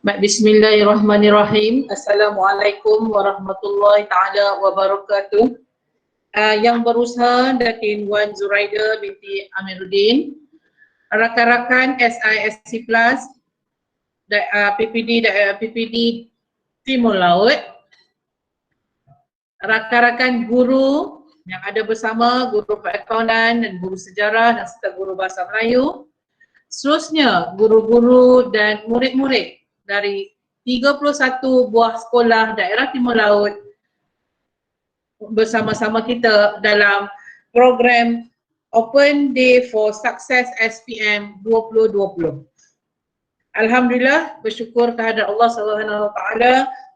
Baik, bismillahirrahmanirrahim. Assalamualaikum warahmatullahi taala wabarakatuh. Yang berusaha Datin Wan Zuraida binti Amiruddin, rakan-rakan SISC Plus, PPD Timur Laut, rakan-rakan guru yang ada bersama, guru perakaunan dan guru sejarah dan serta guru bahasa Melayu, seterusnya guru-guru dan murid-murid dari 31 buah sekolah daerah Timur Laut bersama-sama kita dalam program Open Day for Success SPM 2020. Alhamdulillah, bersyukur kehadrat Allah SWT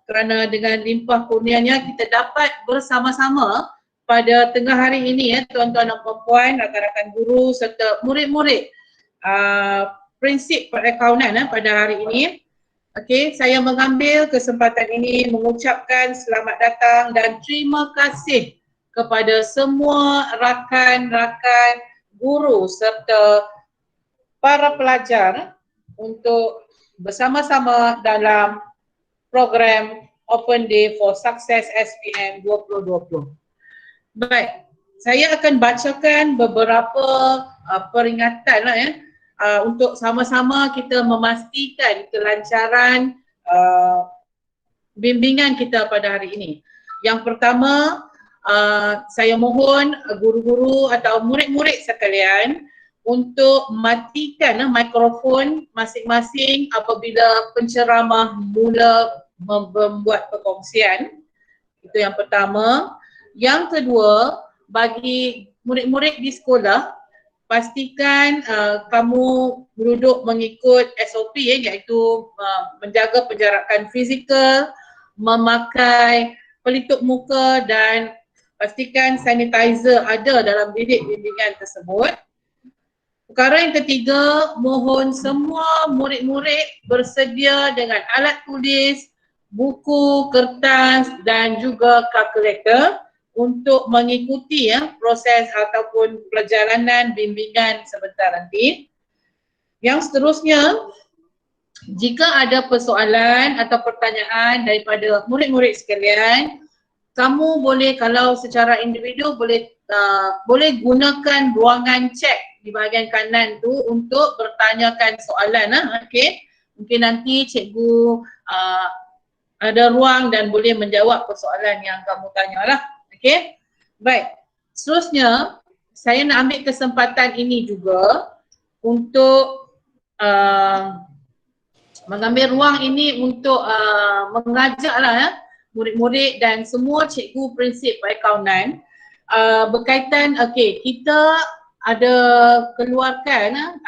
kerana dengan limpah kurnianya kita dapat bersama-sama pada tengah hari ini tuan-tuan dan puan-puan, rakan-rakan guru serta murid-murid prinsip perakaunan pada hari ini. Okey, saya mengambil kesempatan ini mengucapkan selamat datang dan terima kasih kepada semua rakan-rakan guru serta para pelajar untuk bersama-sama dalam program Open Day for Success SPM 2020. Baik, saya akan bacakan beberapa peringatan untuk sama-sama kita memastikan kelancaran bimbingan kita pada hari ini. Yang pertama, saya mohon guru-guru atau murid-murid sekalian untuk matikan mikrofon masing-masing apabila penceramah mula membuat perkongsian. Itu yang pertama. Yang kedua, bagi murid-murid di sekolah, pastikan kamu duduk mengikut SOP iaitu menjaga penjarakan fizikal, memakai pelitup muka dan pastikan sanitizer ada dalam bilik bimbingan tersebut. Perkara yang ketiga, mohon semua murid-murid bersedia dengan alat tulis, buku, kertas dan juga kalkulator untuk mengikuti proses ataupun perjalanan bimbingan sebentar nanti. Yang seterusnya, jika ada persoalan atau pertanyaan daripada murid-murid sekalian, kamu boleh, kalau secara individu boleh gunakan ruangan chat di bahagian kanan tu untuk bertanyakan soalan. Okey, mungkin nanti cikgu ada ruang dan boleh menjawab persoalan yang kamu tanyalah. Okey, baik. Seterusnya, saya nak ambil kesempatan ini juga untuk mengambil ruang ini untuk mengajaklah murid-murid dan semua cikgu prinsip perakaunan berkaitan, okey, kita ada keluarkan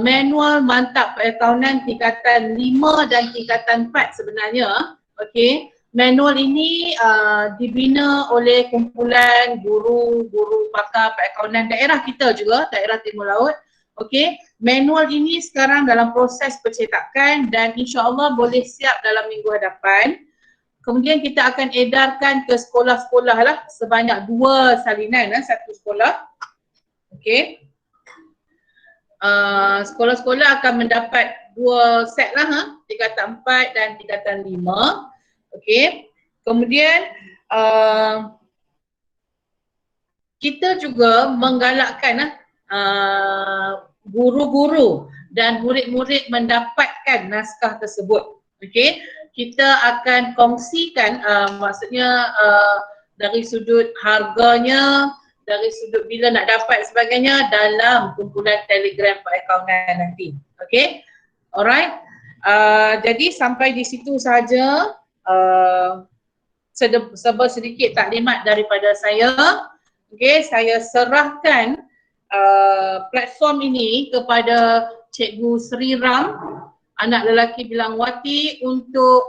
manual mantap perakaunan tingkatan 5 dan tingkatan 4 sebenarnya. Okey, manual ini dibina oleh kumpulan guru-guru pakar perakaunan daerah kita juga, daerah Timur Laut. Okey, manual ini sekarang dalam proses pencetakan dan insya-Allah boleh siap dalam minggu hadapan. Kemudian kita akan edarkan ke sekolah-sekolah lah, sebanyak 2 salinan satu sekolah. Okey. Sekolah-sekolah akan mendapat 2 set lah, tingkatan 4 dan tingkatan 5. Okey. Kemudian kita juga menggalakkan guru-guru dan murid-murid mendapatkan naskah tersebut. Okey. Kita akan kongsikan maksudnya dari sudut harganya, dari sudut bila nak dapat sebagainya dalam kumpulan Telegram perakaunan nanti. Okey. Alright. Jadi sampai di situ saja sedikit taklimat daripada saya. Okey, saya serahkan platform ini kepada Cikgu Sri Ram, anak lelaki bilang Wati, untuk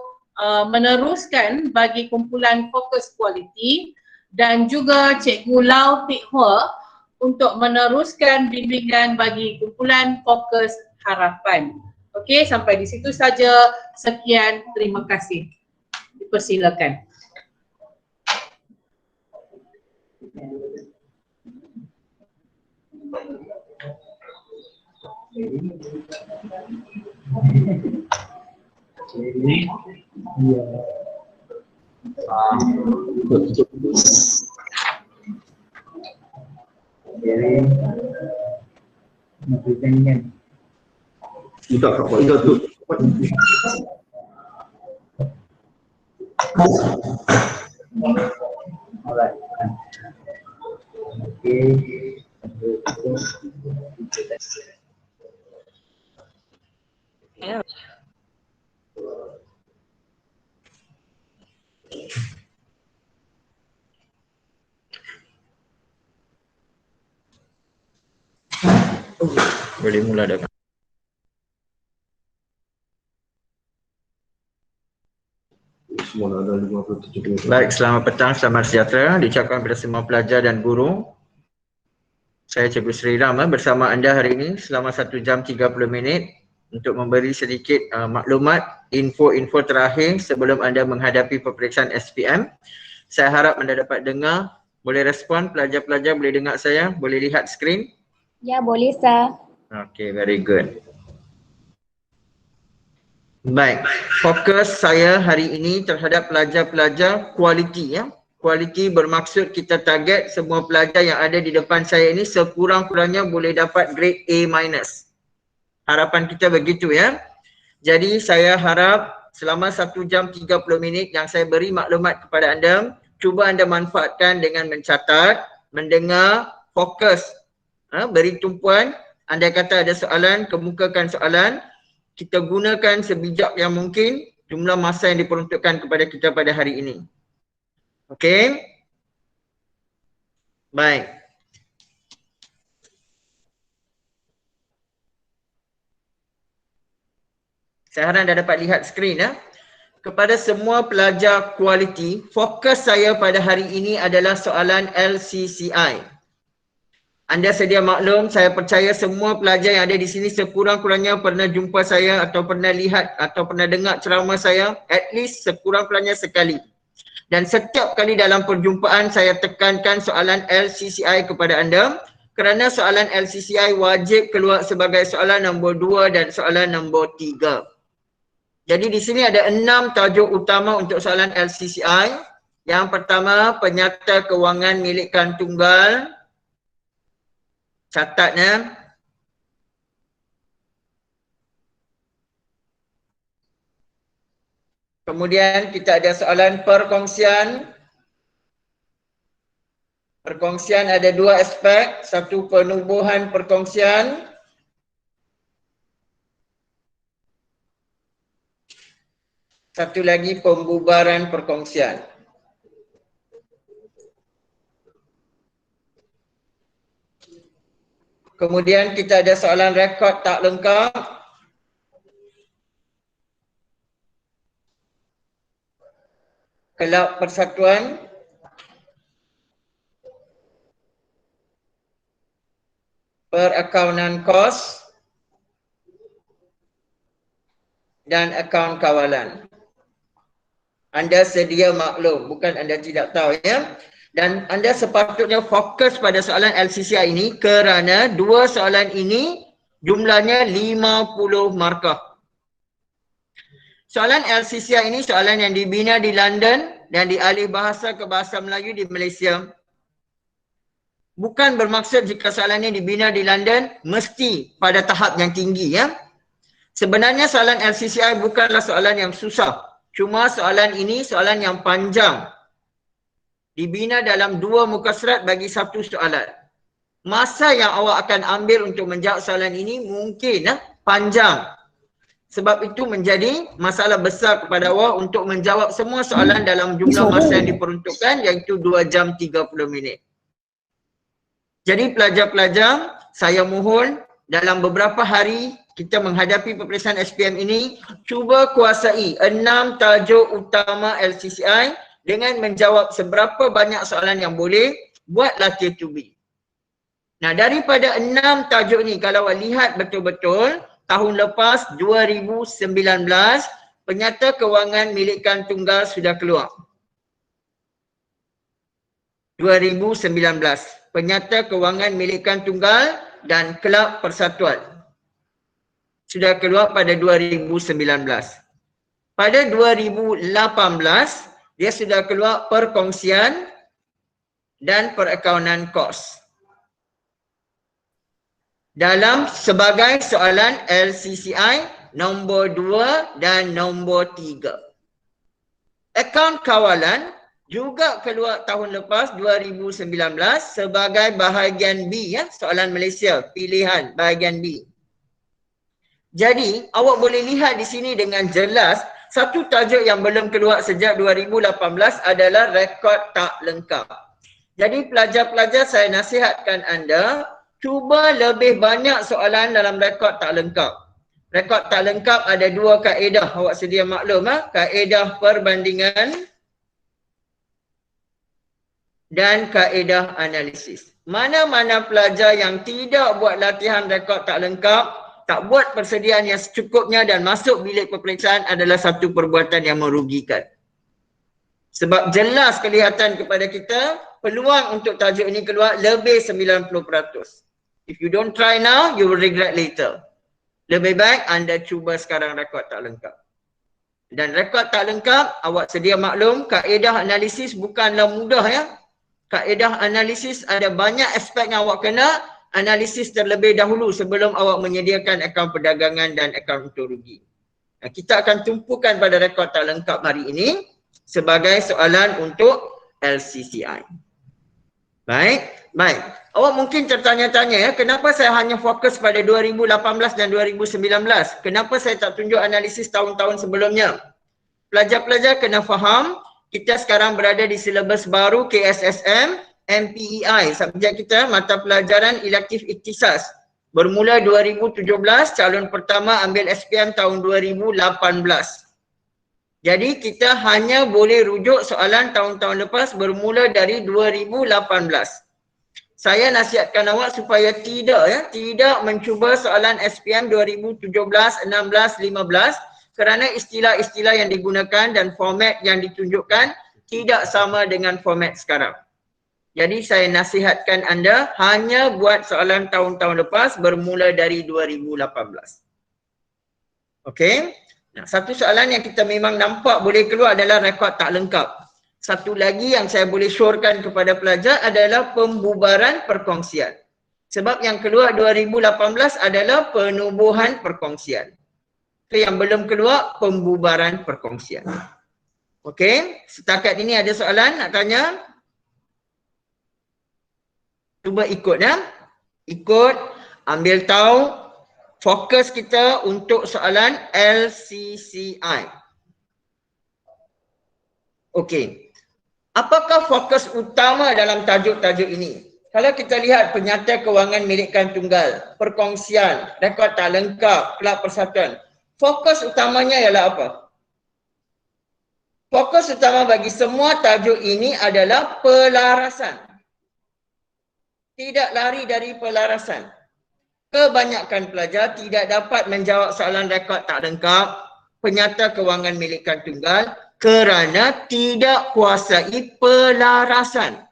meneruskan bagi kumpulan fokus kualiti, dan juga Cikgu Lau Tik Hua untuk meneruskan bimbingan bagi kumpulan fokus harapan. Okey, sampai di situ saja. Sekian, terima kasih. Dipersilakan. Alright. Okay. Boleh mula dah. Baik, selamat petang, selamat sejahtera diucapkan kepada semua pelajar dan guru. Saya Cikgu Sri Ram bersama anda hari ini selama 1 jam 30 minit untuk memberi sedikit maklumat, info-info terakhir sebelum anda menghadapi peperiksaan SPM. Saya harap anda dapat dengar, boleh respon, pelajar-pelajar boleh dengar saya, boleh lihat skrin? Ya, boleh sir. Okay, very good. Baik, fokus saya hari ini terhadap pelajar-pelajar kualiti ya. Kualiti bermaksud kita target semua pelajar yang ada di depan saya ini sekurang-kurangnya boleh dapat grade A-. Harapan kita begitu ya. Jadi saya harap selama 1 jam 30 minit yang saya beri maklumat kepada anda, cuba anda manfaatkan dengan mencatat, mendengar, fokus. Beri tumpuan, anda kata ada soalan, kemukakan soalan. Kita gunakan sebijak yang mungkin jumlah masa yang diperuntukkan kepada kita pada hari ini. Okey? Baik. Saya harap anda dapat lihat skrin ya. Kepada semua pelajar kualiti, fokus saya pada hari ini adalah soalan LCCI. Anda sedia maklum, saya percaya semua pelajar yang ada di sini sekurang-kurangnya pernah jumpa saya atau pernah lihat atau pernah dengar ceramah saya at least sekurang-kurangnya sekali. Dan setiap kali dalam perjumpaan saya tekankan soalan LCCI kepada anda kerana soalan LCCI wajib keluar sebagai soalan nombor 2 dan soalan nombor 3. Jadi di sini ada 6 tajuk utama untuk soalan LCCI. Yang pertama, penyata kewangan milikkan tunggal. Catatnya. Kemudian kita ada soalan perkongsian. Perkongsian ada 2 aspek, satu penubuhan perkongsian. Satu lagi pembubaran perkongsian. Kemudian kita ada soalan rekod tak lengkap. Kelab persatuan. Perakaunan kos. Dan akaun kawalan. Anda sedia maklum, bukan anda tidak tahu ya. Dan anda sepatutnya fokus pada soalan LCCI ini kerana 2 soalan ini jumlahnya 50 markah. Soalan LCCI ini soalan yang dibina di London dan dialih bahasa ke bahasa Melayu di Malaysia. Bukan bermaksud jika soalan ini dibina di London mesti pada tahap yang tinggi ya. Sebenarnya soalan LCCI bukanlah soalan yang susah. Cuma soalan ini soalan yang panjang. Dibina dalam 2 muka surat bagi 1 soalan. Masa yang awak akan ambil untuk menjawab soalan ini mungkin panjang. Sebab itu menjadi masalah besar kepada awak untuk menjawab semua soalan dalam jumlah masa yang diperuntukkan iaitu 2 jam 30 minit. Jadi pelajar-pelajar, saya mohon dalam beberapa hari kita menghadapi peperiksaan SPM ini, cuba kuasai 6 tajuk utama LCCI dengan menjawab seberapa banyak soalan yang boleh, buatlah tier 2B. Nah, daripada 6 tajuk ni, kalau awak lihat betul-betul, tahun lepas 2019, penyata kewangan milikkan tunggal sudah keluar. 2019, penyata kewangan milikkan tunggal dan kelab persatuan. Sudah keluar pada 2019. pada 2018 dia sudah keluar perkongsian dan perakaunan kos dalam sebagai soalan LCCI nombor 2 dan nombor 3. Akaun kawalan juga keluar tahun lepas 2019 sebagai bahagian B ya, soalan Malaysia, pilihan bahagian B. Jadi awak boleh lihat di sini dengan jelas satu tajuk yang belum keluar sejak 2018 adalah rekod tak lengkap. Jadi pelajar-pelajar saya nasihatkan anda cuba lebih banyak soalan dalam rekod tak lengkap. Rekod tak lengkap ada dua kaedah, awak sedia maklum kaedah perbandingan dan kaedah analisis. Mana-mana pelajar yang tidak buat latihan rekod tak lengkap, tak buat persediaan yang secukupnya dan masuk bilik peperiksaan adalah satu perbuatan yang merugikan. Sebab jelas kelihatan kepada kita peluang untuk tajuk ini keluar lebih 90%. If you don't try now, you will regret later. Lebih baik anda cuba sekarang rekod tak lengkap. Dan rekod tak lengkap, awak sedia maklum, kaedah analisis bukanlah mudah ya. Kaedah analisis ada banyak aspek yang awak kena analisis terlebih dahulu sebelum awak menyediakan akaun perdagangan dan akaun untung rugi. Kita akan tumpukan pada rekod tak lengkap hari ini sebagai soalan untuk LCCI. Baik. Awak mungkin tertanya-tanya ya, kenapa saya hanya fokus pada 2018 dan 2019? Kenapa saya tak tunjuk analisis tahun-tahun sebelumnya? Pelajar-pelajar kena faham, kita sekarang berada di silabus baru KSSM, MPEI, subjek kita mata pelajaran elektif ikhtisas. Bermula 2017, calon pertama ambil SPM tahun 2018. Jadi kita hanya boleh rujuk soalan tahun-tahun lepas bermula dari 2018. Saya nasihatkan awak supaya tidak mencuba soalan SPM 2017, 16, 15 kerana istilah-istilah yang digunakan dan format yang ditunjukkan tidak sama dengan format sekarang. Jadi saya nasihatkan anda hanya buat soalan tahun-tahun lepas bermula dari 2018. Okey? Nah, satu soalan yang kita memang nampak boleh keluar adalah rekod tak lengkap. Satu lagi yang saya boleh syorkan kepada pelajar adalah pembubaran perkongsian. Sebab yang keluar 2018 adalah penubuhan perkongsian. Itu yang belum keluar pembubaran perkongsian. Okey, setakat ini ada soalan nak tanya? Cuba ikut ya. Ikut, ambil tahu. Fokus kita untuk soalan LCCI. Okey. Apakah fokus utama dalam tajuk-tajuk ini? Kalau kita lihat penyata kewangan milikkan tunggal, perkongsian, rekod tak lengkap, kelab persatuan. Fokus utamanya ialah apa? Fokus utama bagi semua tajuk ini adalah pelarasan. Tidak lari dari pelarasan. Kebanyakan pelajar tidak dapat menjawab soalan rekod tak lengkap, penyata kewangan milikkan tunggal kerana tidak kuasai pelarasan.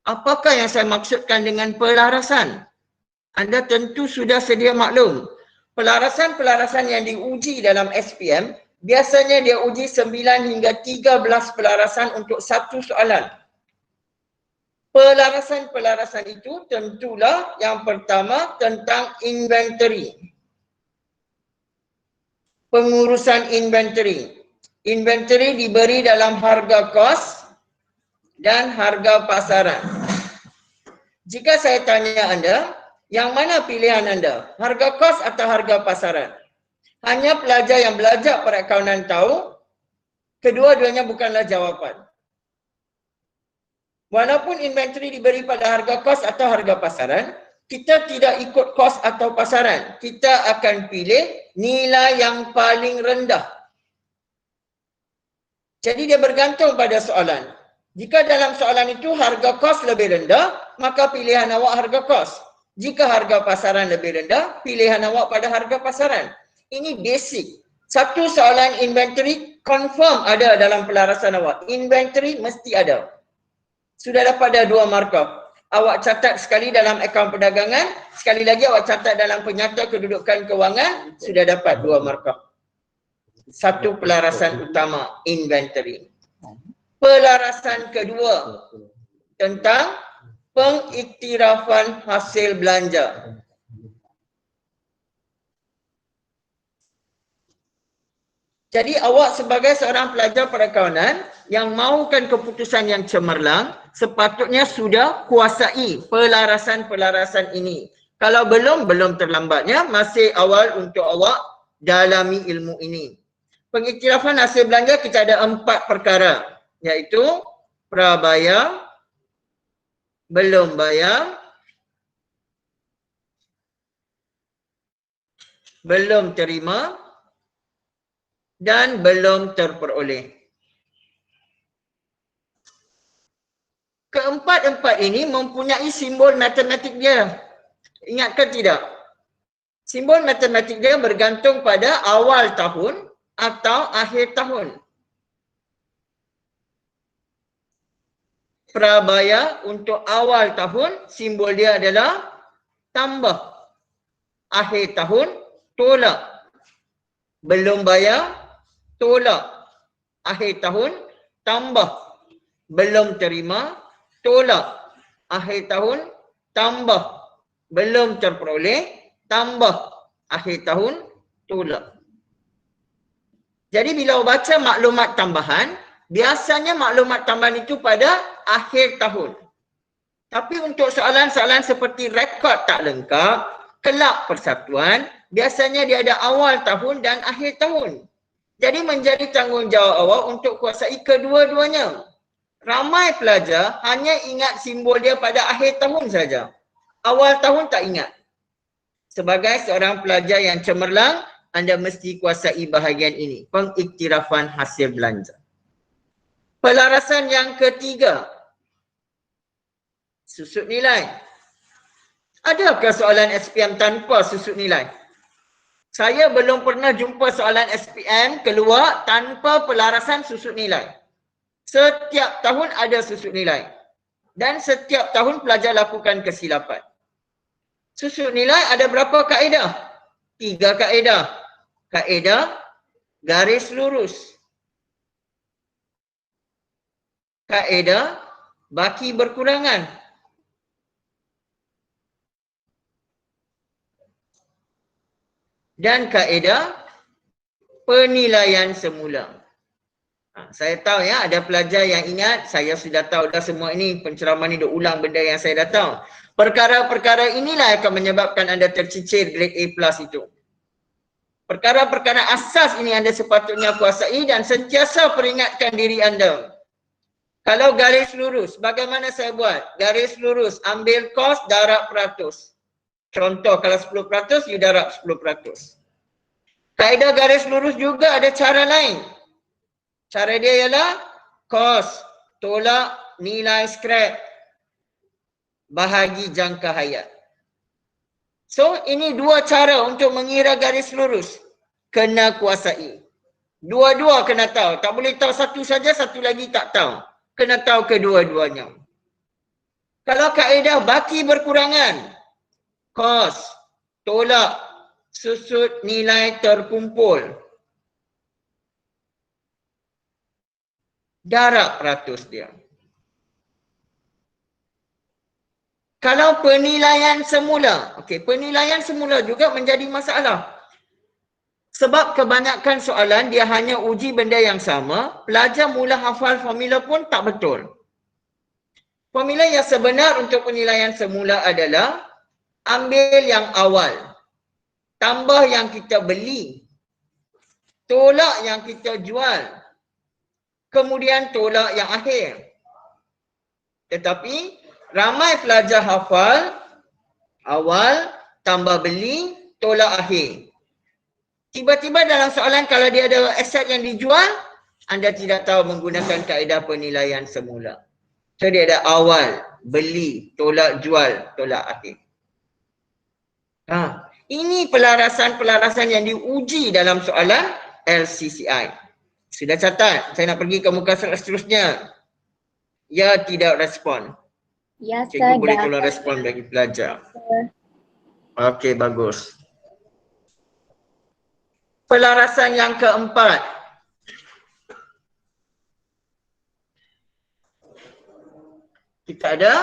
Apakah yang saya maksudkan dengan pelarasan? Anda tentu sudah sedia maklum. Pelarasan-pelarasan yang diuji dalam SPM, biasanya dia uji 9 hingga 13 pelarasan untuk satu soalan. Pelarasan-pelarasan itu tentulah yang pertama tentang inventory. Pengurusan inventory. Inventory diberi dalam harga kos dan harga pasaran. Jika saya tanya anda, yang mana pilihan anda? Harga kos atau harga pasaran? Hanya pelajar yang belajar perakaunan tahu, kedua-duanya bukanlah jawapan. Walaupun inventory diberi pada harga kos atau harga pasaran, kita tidak ikut kos atau pasaran. Kita akan pilih nilai yang paling rendah. Jadi dia bergantung pada soalan. Jika dalam soalan itu harga kos lebih rendah, maka pilihan awak harga kos. Jika harga pasaran lebih rendah, pilihan awak pada harga pasaran. Ini basic. Satu soalan inventory confirm ada dalam pelarasan awak. Inventory mesti ada. Sudah dapat dah 2 markah. Awak catat sekali dalam akaun perdagangan, sekali lagi awak catat dalam penyata kedudukan kewangan, sudah dapat 2 markah. satu pelarasan utama, inventory. Pelarasan kedua tentang pengiktirafan hasil belanja. Jadi awak sebagai seorang pelajar perakaunan yang mahukan keputusan yang cemerlang, sepatutnya sudah kuasai pelarasan-pelarasan ini. Kalau belum terlambatnya, masih awal untuk awak dalami ilmu ini. Pengiktirafan hasil belanja kita ada 4 perkara, iaitu prabayar, belum bayar, belum terima, dan belum terperoleh. Keempat-empat ini mempunyai simbol matematik dia. Ingatkan tidak? Simbol matematik dia bergantung pada awal tahun atau akhir tahun. Prabayar untuk awal tahun, simbol dia adalah tambah. Akhir tahun, tolak. Belum bayar, tolak. Akhir tahun, tambah. Belum terima, tolak. Akhir tahun, tambah. Belum terperoleh, tambah. Akhir tahun, tolak. Jadi bila baca maklumat tambahan, biasanya maklumat tambahan itu pada akhir tahun. Tapi untuk soalan-soalan seperti rekod tak lengkap, kelab persatuan, biasanya dia ada awal tahun dan akhir tahun. Jadi menjadi tanggungjawab awak untuk kuasai kedua-duanya. Ramai pelajar hanya ingat simbol dia pada akhir tahun saja. Awal tahun tak ingat. Sebagai seorang pelajar yang cemerlang, anda mesti kuasai bahagian ini, pengiktirafan hasil belanja. Pelarasan yang ketiga, susut nilai. Adakah soalan SPM tanpa susut nilai? Saya belum pernah jumpa soalan SPM keluar tanpa pelarasan susut nilai. Setiap tahun ada susut nilai. Dan setiap tahun pelajar lakukan kesilapan. Susut nilai ada berapa kaedah? 3 kaedah. Kaedah garis lurus. Kaedah baki berkurangan. Dan kaedah penilaian semula. Saya tahu ya, ada pelajar yang ingat, saya sudah tahu dah semua ini, penceramah ni dah ulang benda yang saya dah tahu. Perkara-perkara inilah akan menyebabkan anda tercicir grade A+ itu. Perkara-perkara asas ini anda sepatutnya kuasai dan sentiasa peringatkan diri anda. Kalau garis lurus, bagaimana saya buat? Garis lurus, ambil kos, darab peratus. Contoh, kalau 10%, you darab 10%. Kaedah garis lurus juga ada cara lain. Cara dia ialah kos, tolak nilai scrap, bahagi jangka hayat. So, ini 2 cara untuk mengira garis lurus. Kena kuasai. Dua-dua kena tahu. Tak boleh tahu satu saja, satu lagi tak tahu. Kena tahu kedua-duanya. Kalau kaedah baki berkurangan, kos, tolak, susut nilai terkumpul, darab peratus dia. Kalau penilaian semula, okey, penilaian semula juga menjadi masalah. Sebab kebanyakan soalan dia hanya uji benda yang sama, pelajar mula hafal formula pun tak betul. Formula yang sebenar untuk penilaian semula adalah ambil yang awal, tambah yang kita beli, tolak yang kita jual, kemudian tolak yang akhir. Tetapi ramai pelajar hafal awal, tambah beli, tolak akhir. Tiba-tiba dalam soalan kalau dia ada aset yang dijual, anda tidak tahu menggunakan kaedah penilaian semula. So dia ada awal, beli, tolak jual, tolak akhir. Ini pelarasan-pelarasan yang diuji dalam soalan LCCI. Sudah catat? Saya nak pergi ke muka surat seterusnya. Ya, tidak respon. Ya, Cikgu boleh tolong respon bagi pelajar. Okey, bagus. Pelarasan yang keempat. Kita ada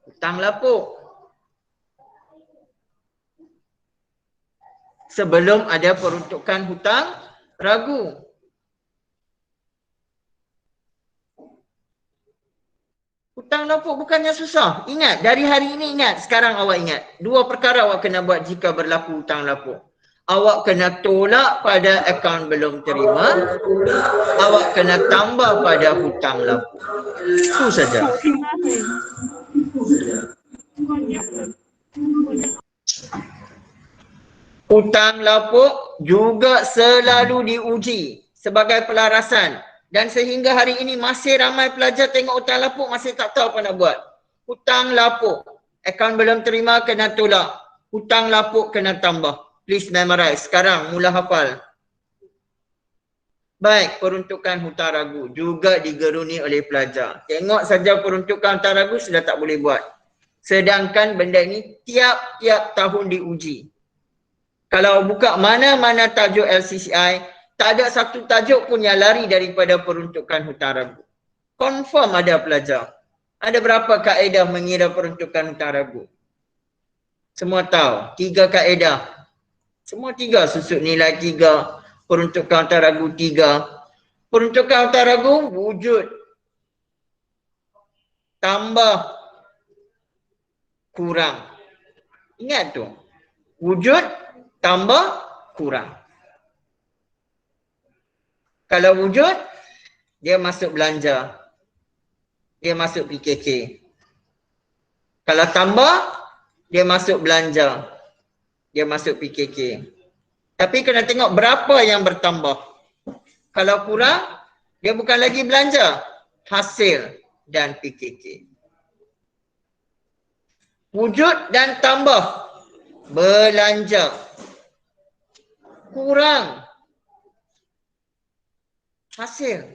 hutang lapuk. Sebelum ada peruntukan hutang ragu. Hutang lapuk bukannya susah. Ingat, dari hari ini ingat, sekarang awak ingat. Dua perkara awak kena buat jika berlaku hutang lapuk. Awak kena tolak pada akaun belum terima. Awak kena tambah pada hutang lapuk. Itu saja. Hutang lapuk juga selalu diuji sebagai pelarasan. Dan sehingga hari ini masih ramai pelajar tengok hutang lapuk masih tak tahu apa nak buat. Hutang lapuk, akaun belum terima kena tolak. Hutang lapuk kena tambah. Please memorize. Sekarang mula hafal. Baik, peruntukan hutang ragu juga digeruni oleh pelajar. Tengok saja peruntukan hutang ragu sudah tak boleh buat. Sedangkan benda ini tiap-tiap tahun diuji. Kalau buka mana-mana tajuk LCCI, tak ada satu tajuk pun yang lari daripada peruntukan hutang ragu. Confirm ada pelajar. Ada berapa kaedah mengira peruntukan hutang ragu? Semua tahu. 3 kaedah. Semua 3. Susut nilai 3. Peruntukan hutang ragu 3. Peruntukan hutang ragu wujud. Tambah. Kurang. Ingat tu. Wujud. Tambah. Kurang. Kalau wujud, dia masuk belanja. Dia masuk PKK. Kalau tambah, dia masuk belanja. Dia masuk PKK. Tapi kena tengok berapa yang bertambah. Kalau kurang, dia bukan lagi belanja. Hasil dan PKK. Wujud dan tambah. Belanja. Kurang. Hasil.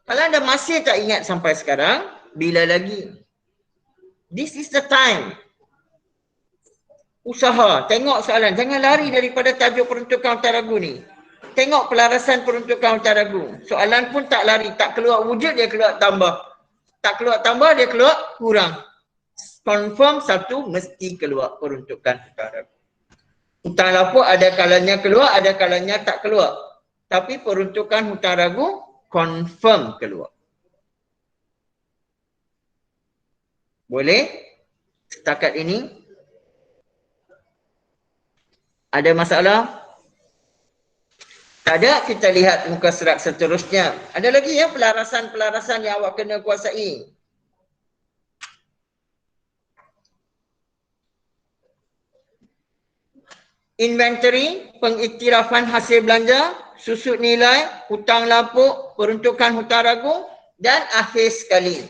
Kalau anda masih tak ingat sampai sekarang, bila lagi? This is the time. Usaha, tengok soalan. Jangan lari daripada tajuk peruntukan hutang ragu ni. Tengok pelarasan peruntukan hutang ragu. Soalan pun tak lari. Tak keluar wujud, dia keluar tambah. Tak keluar tambah, dia keluar kurang. Confirm satu, mesti keluar peruntukan hutang ragu. Hutang lapuk ada kalanya keluar, ada kalanya tak keluar. Tapi peruntukan hutang ragu, confirm keluar. Boleh? Setakat ini? Ada masalah? Tak ada, kita lihat muka surat seterusnya. Ada lagi ya pelarasan-pelarasan yang awak kena kuasai. Inventory, pengiktirafan hasil belanja, susut nilai, hutang lapuk, peruntukan hutang ragu dan akhir sekali,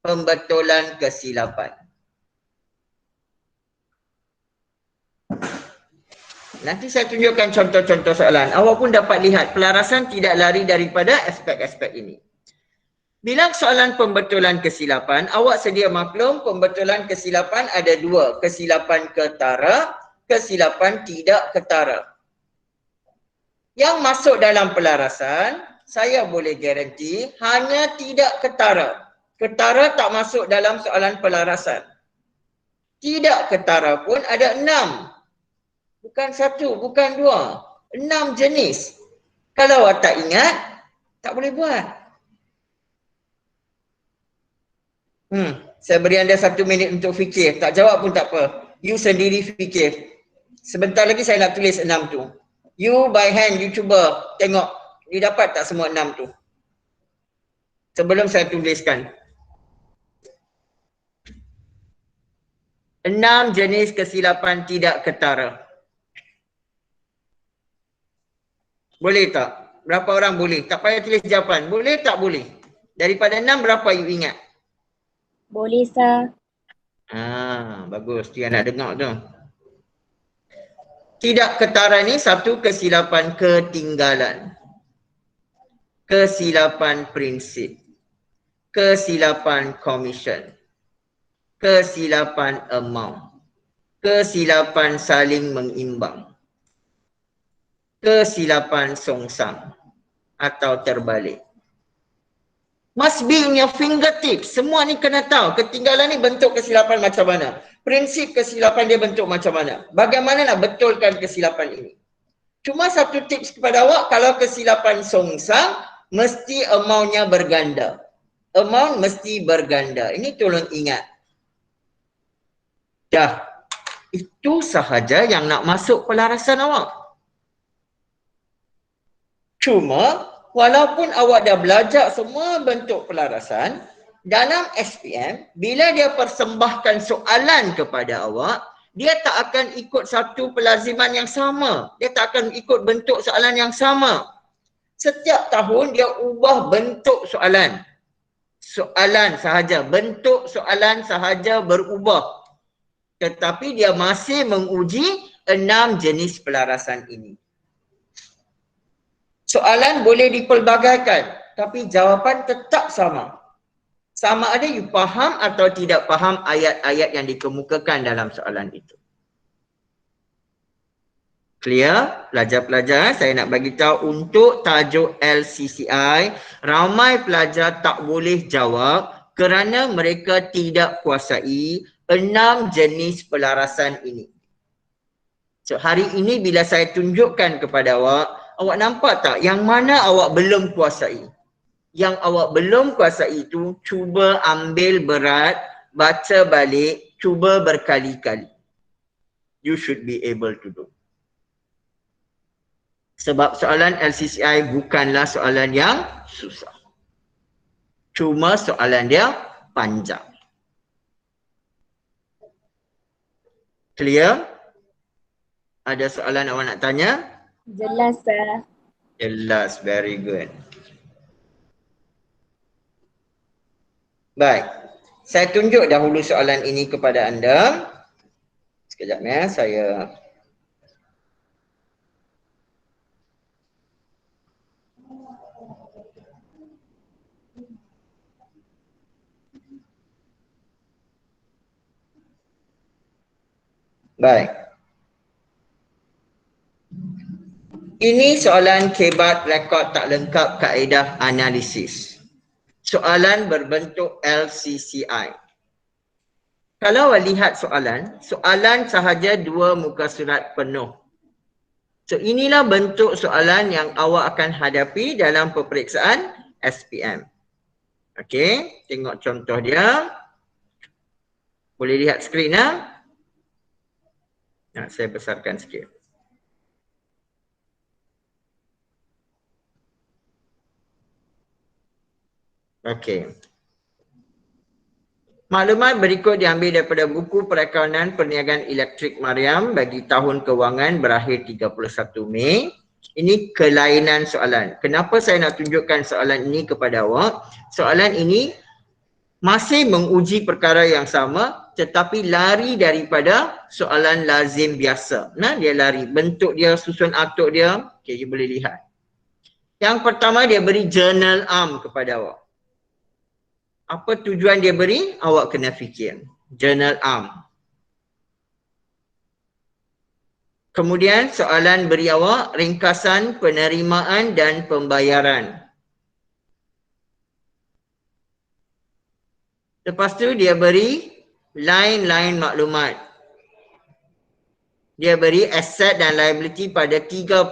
pembetulan kesilapan. Nanti saya tunjukkan contoh-contoh soalan. Awak pun dapat lihat pelarasan tidak lari daripada aspek-aspek ini. Bila soalan pembetulan kesilapan, awak sedia maklum pembetulan kesilapan ada 2. Kesilapan ketara, kesilapan tidak ketara. Yang masuk dalam pelarasan, saya boleh garanti hanya tidak ketara. Ketara tak masuk dalam soalan pelarasan. Tidak ketara pun ada 6. Bukan 1, bukan 2. 6 jenis. Kalau awak tak ingat, tak boleh buat. Saya beri anda 1 minit untuk fikir. Tak jawab pun tak apa. You sendiri fikir. Sebentar lagi saya nak tulis 6 tu. You by hand, you cuba tengok. You dapat tak semua 6 tu? Sebelum saya tuliskan. 6 jenis kesilapan tidak ketara. Boleh tak? Berapa orang boleh? Tak payah tulis jawapan. Boleh tak boleh? Daripada 6 berapa you ingat? Boleh, Sir. Bagus. Dia nak dengar tu. Tidak ketara ni satu kesilapan ketinggalan. Kesilapan prinsip. Kesilapan komisen. Kesilapan amount. Kesilapan saling mengimbang. kesilapan songsang atau terbalik. Must be in your fingertips. Semua ni kena tahu. Ketinggalan ni bentuk kesilapan macam mana. Prinsip kesilapan dia bentuk macam mana. Bagaimana nak betulkan kesilapan ini. Cuma satu tips kepada awak, kalau kesilapan songsang, mesti amount-nya berganda. Amount mesti berganda. Ini tolong ingat. Dah. Itu sahaja yang nak masuk pelarasan awak. Cuma, walaupun awak dah belajar semua bentuk pelarasan, dalam SPM, bila dia persembahkan soalan kepada awak, dia tak akan ikut satu pelaziman yang sama. Dia tak akan ikut bentuk soalan yang sama. Setiap tahun dia ubah bentuk soalan. Soalan sahaja, bentuk soalan sahaja berubah. Tetapi dia masih menguji 6 jenis pelarasan ini. Soalan boleh dipelbagaikan, tapi jawapan tetap sama. Sama ada you faham atau tidak faham ayat-ayat yang dikemukakan dalam soalan itu. Clear? Pelajar-pelajar, saya nak bagi tahu untuk tajuk LCCI, ramai pelajar tak boleh jawab kerana mereka tidak kuasai 6 jenis pelarasan ini. So, hari ini bila saya tunjukkan kepada awak nampak tak yang mana awak belum kuasai? Yang awak belum kuasai itu, cuba ambil berat, baca balik, cuba berkali-kali. You should be able to do. Sebab soalan LCCI bukanlah soalan yang susah. Cuma soalan dia panjang. Clear? Ada soalan awak nak tanya? Jelas, sir. Jelas, very good. Baik, saya tunjuk dahulu soalan ini kepada anda. Sekejap ya, saya baik. Ini soalan kebat rekod tak lengkap kaedah analisis. Soalan berbentuk LCCI. Kalau lihat soalan sahaja 2 muka surat penuh. So inilah bentuk soalan yang awak akan hadapi dalam peperiksaan SPM. Okey, tengok contoh dia. Boleh lihat skrin ya? Nah, saya besarkan sikit. Okey. Maklumat berikut diambil daripada buku Perakaunan Perniagaan Elektrik Mariam bagi tahun kewangan berakhir 31 Mei. Ini kelainan soalan. Kenapa saya nak tunjukkan soalan ini kepada awak? Soalan ini masih menguji perkara yang sama tetapi lari daripada soalan lazim biasa. Nah, dia lari. Bentuk dia, susun atuk dia. Okey, you boleh lihat. Yang pertama dia beri journal arm kepada awak. Apa tujuan dia beri? Awak kena fikir. Journal arm. Kemudian soalan beri awak ringkasan penerimaan dan pembayaran. Lepas tu dia beri line-line maklumat. Dia beri aset dan liability pada 31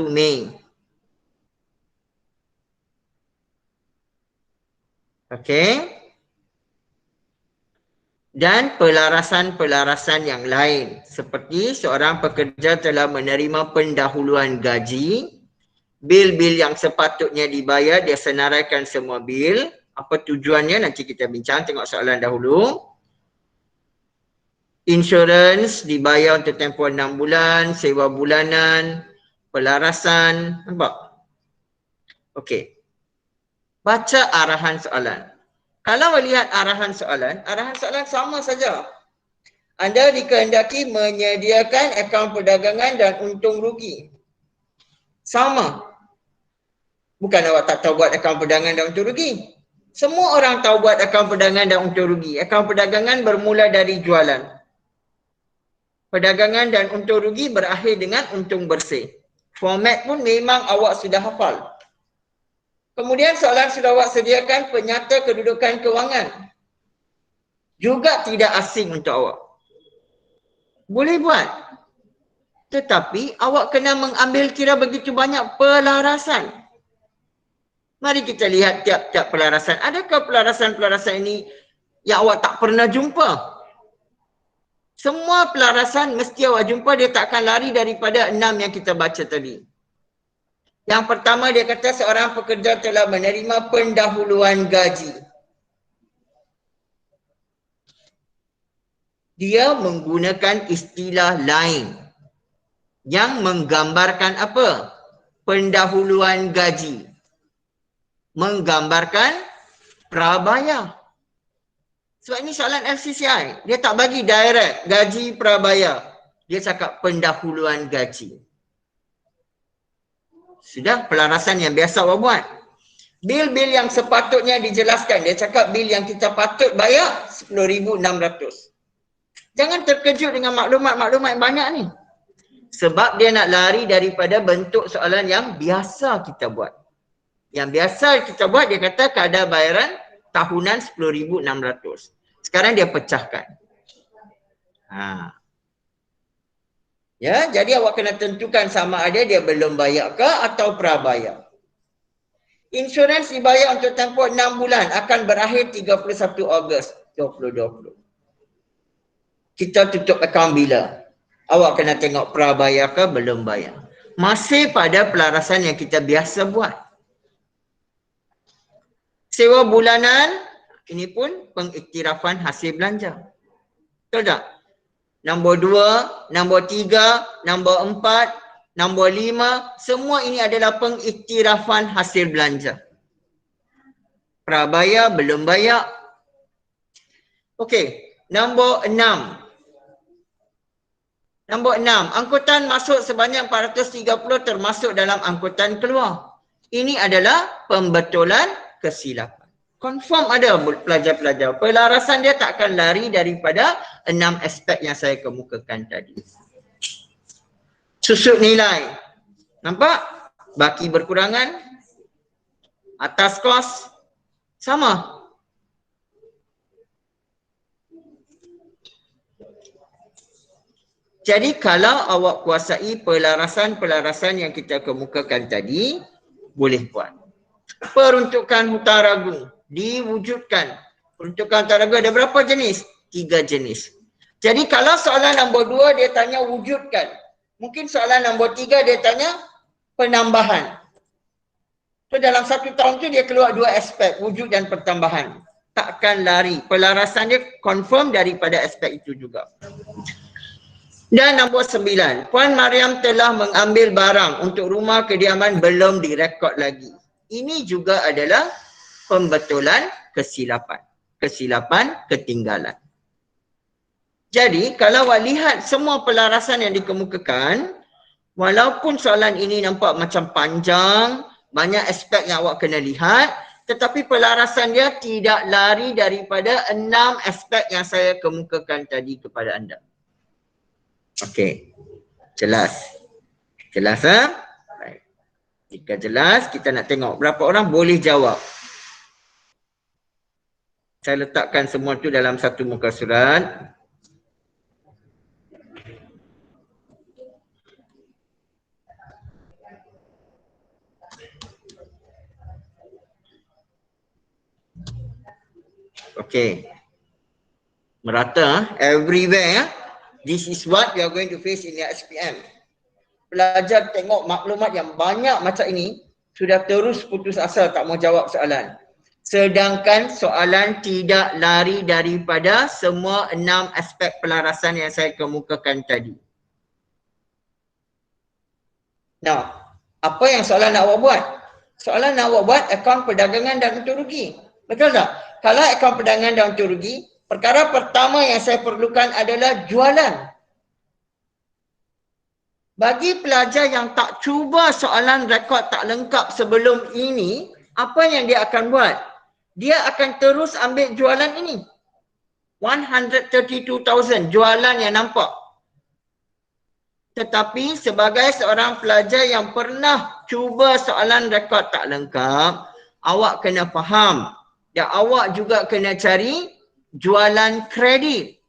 Mei. Okey. Dan pelarasan-pelarasan yang lain seperti seorang pekerja telah menerima pendahuluan gaji, bil-bil yang sepatutnya dibayar, dia senaraikan semua bil. Apa tujuannya nanti kita bincang, tengok soalan dahulu. Insurans dibayar untuk tempoh 6 bulan, sewa bulanan, pelarasan, nampak? Okey. Baca arahan soalan. Kalau melihat arahan soalan sama saja. Anda dikehendaki menyediakan akaun perdagangan dan untung rugi. Sama. Bukan awak tak tahu buat akaun perdagangan dan untung rugi. Semua orang tahu buat akaun perdagangan dan untung rugi. Akaun perdagangan bermula dari jualan. Perdagangan dan untung rugi berakhir dengan untung bersih. Format pun memang awak sudah hafal. Kemudian soalan sudah awak sediakan penyata kedudukan kewangan. Juga tidak asing untuk awak. Boleh buat. Tetapi awak kena mengambil kira begitu banyak pelarasan. Mari kita lihat tiap-tiap pelarasan. Adakah pelarasan-pelarasan ini yang awak tak pernah jumpa? Semua pelarasan mesti awak jumpa, dia tak akan lari daripada 6 yang kita baca tadi. Yang pertama dia kata seorang pekerja telah menerima pendahuluan gaji. Dia menggunakan istilah lain yang menggambarkan apa? Pendahuluan gaji. Menggambarkan prabayar. Sebab ini soalan FCCI. Dia tak bagi direct gaji prabayar. Dia cakap pendahuluan gaji. Sudah pelarasan yang biasa awak buat. Bil-bil yang sepatutnya dijelaskan. Dia cakap bil yang kita patut bayar 10,600. Jangan terkejut dengan maklumat-maklumat yang banyak ni. Sebab dia nak lari daripada bentuk soalan yang biasa kita buat. Yang biasa kita buat dia kata kadar bayaran tahunan 10,600. Sekarang dia pecahkan. Ya, jadi awak kena tentukan sama ada dia belum bayar ke atau prabayar. Insurans dibayar untuk tempoh 6 bulan akan berakhir 31 Ogos 2020. Kita tutup akaun bila? Awak kena tengok prabayar ke belum bayar. Masih pada pelarasan yang kita biasa buat. Sewa bulanan, ini pun pengiktirafan hasil belanja. Betul tak? Nombor 2, nombor 3, nombor 4, nombor 5, semua ini adalah pengiktirafan hasil belanja. Prabayar, belum bayar. Okey, nombor 6. Nombor 6, angkutan masuk sebanyak 430 termasuk dalam angkutan keluar. Ini adalah pembetulan kesilapan. Confirm ada pelajar-pelajar. Pelarasan dia tak akan lari daripada 6 aspek yang saya kemukakan tadi. Susut nilai. Nampak? Baki berkurangan. Atas kos. Sama. Jadi kalau awak kuasai pelarasan-pelarasan yang kita kemukakan tadi, boleh buat. Peruntukan hutang ragu diwujudkan. Peruntukan hutang ragu ada berapa jenis? 3 jenis. Jadi kalau soalan nombor 2 dia tanya wujudkan. Mungkin soalan nombor 3 dia tanya penambahan. So dalam 1 tahun tu dia keluar 2 aspek, wujud dan pertambahan. Takkan lari. Pelarasan dia confirm daripada aspek itu juga. Dan nombor 9, Puan Mariam telah mengambil barang untuk rumah kediaman belum direkod lagi. Ini juga adalah pembetulan kesilapan. Kesilapan ketinggalan. Jadi kalau awak lihat semua pelarasan yang dikemukakan, walaupun soalan ini nampak macam panjang, banyak aspek yang awak kena lihat, tetapi pelarasan dia tidak lari daripada 6 aspek yang saya kemukakan tadi kepada anda. Okey, jelas. Jelas ha? Baik. Jika jelas, kita nak tengok berapa orang boleh jawab. Saya letakkan semua tu dalam satu muka surat. Okey. Merata, everywhere. This is what we are going to face in the SPM. Pelajar tengok maklumat yang banyak macam ini, sudah terus putus asa tak mau jawab soalan. Sedangkan soalan tidak lari daripada semua 6 aspek pelarasan yang saya kemukakan tadi. Nah, apa yang soalan nak awak buat? Soalan nak awak buat akaun perdagangan dan untung rugi. Betul tak? Kalau akaun perdagangan dan untung rugi, perkara pertama yang saya perlukan adalah jualan. Bagi pelajar yang tak cuba soalan rekod tak lengkap sebelum ini, apa yang dia akan buat? Dia akan terus ambil jualan ini. 132,000 jualan yang nampak. Tetapi sebagai seorang pelajar yang pernah cuba soalan rekod tak lengkap, awak kena faham dan awak juga kena cari jualan kredit.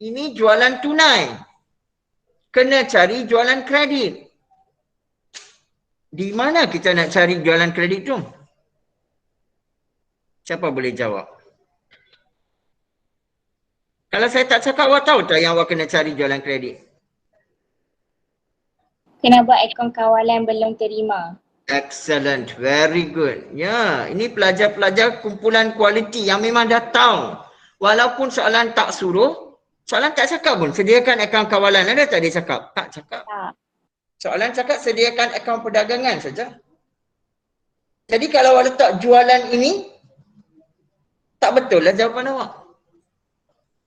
Ini jualan tunai. Kena cari jualan kredit. Di mana kita nak cari jualan kredit tu? Siapa boleh jawab? Kalau saya tak cakap, awak tahu tak yang awak kena cari jualan kredit? Kena buat akaun kawalan belum terima. Excellent, very good. Ya, ini pelajar-pelajar kumpulan kualiti yang memang dah tahu. Walaupun soalan tak suruh, soalan tak cakap pun sediakan akaun kawalan. Ada tak dia cakap? Tak cakap. Tak. Soalan cakap sediakan akaun perdagangan saja. Jadi kalau awak letak jualan ini, tak betul lah jawapan awak.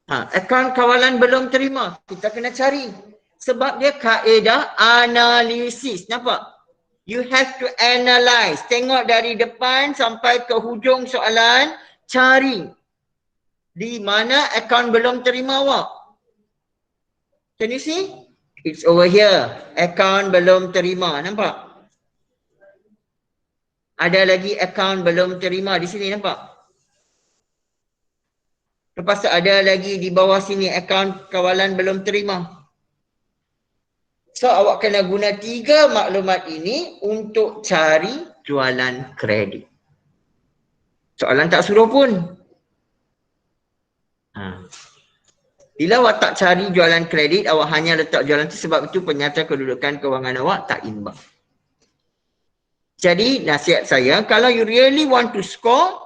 Akaun kawalan belum terima, kita kena cari. Sebab dia kaedah analisis. Nampak? You have to analyze. Tengok dari depan sampai ke hujung soalan, cari. Di mana akaun belum terima awak? Can you see? It's over here. Akaun belum terima. Nampak? Ada lagi akaun belum terima di sini, nampak? Lepas tu ada lagi di bawah sini akaun kawalan belum terima. So awak kena guna 3 maklumat ini untuk cari jualan kredit. Soalan tak suruh pun. Bila awak tak cari jualan kredit, awak hanya letak jualan tu sebab itu penyata kedudukan kewangan awak tak imbang. Jadi nasihat saya, kalau you really want to score,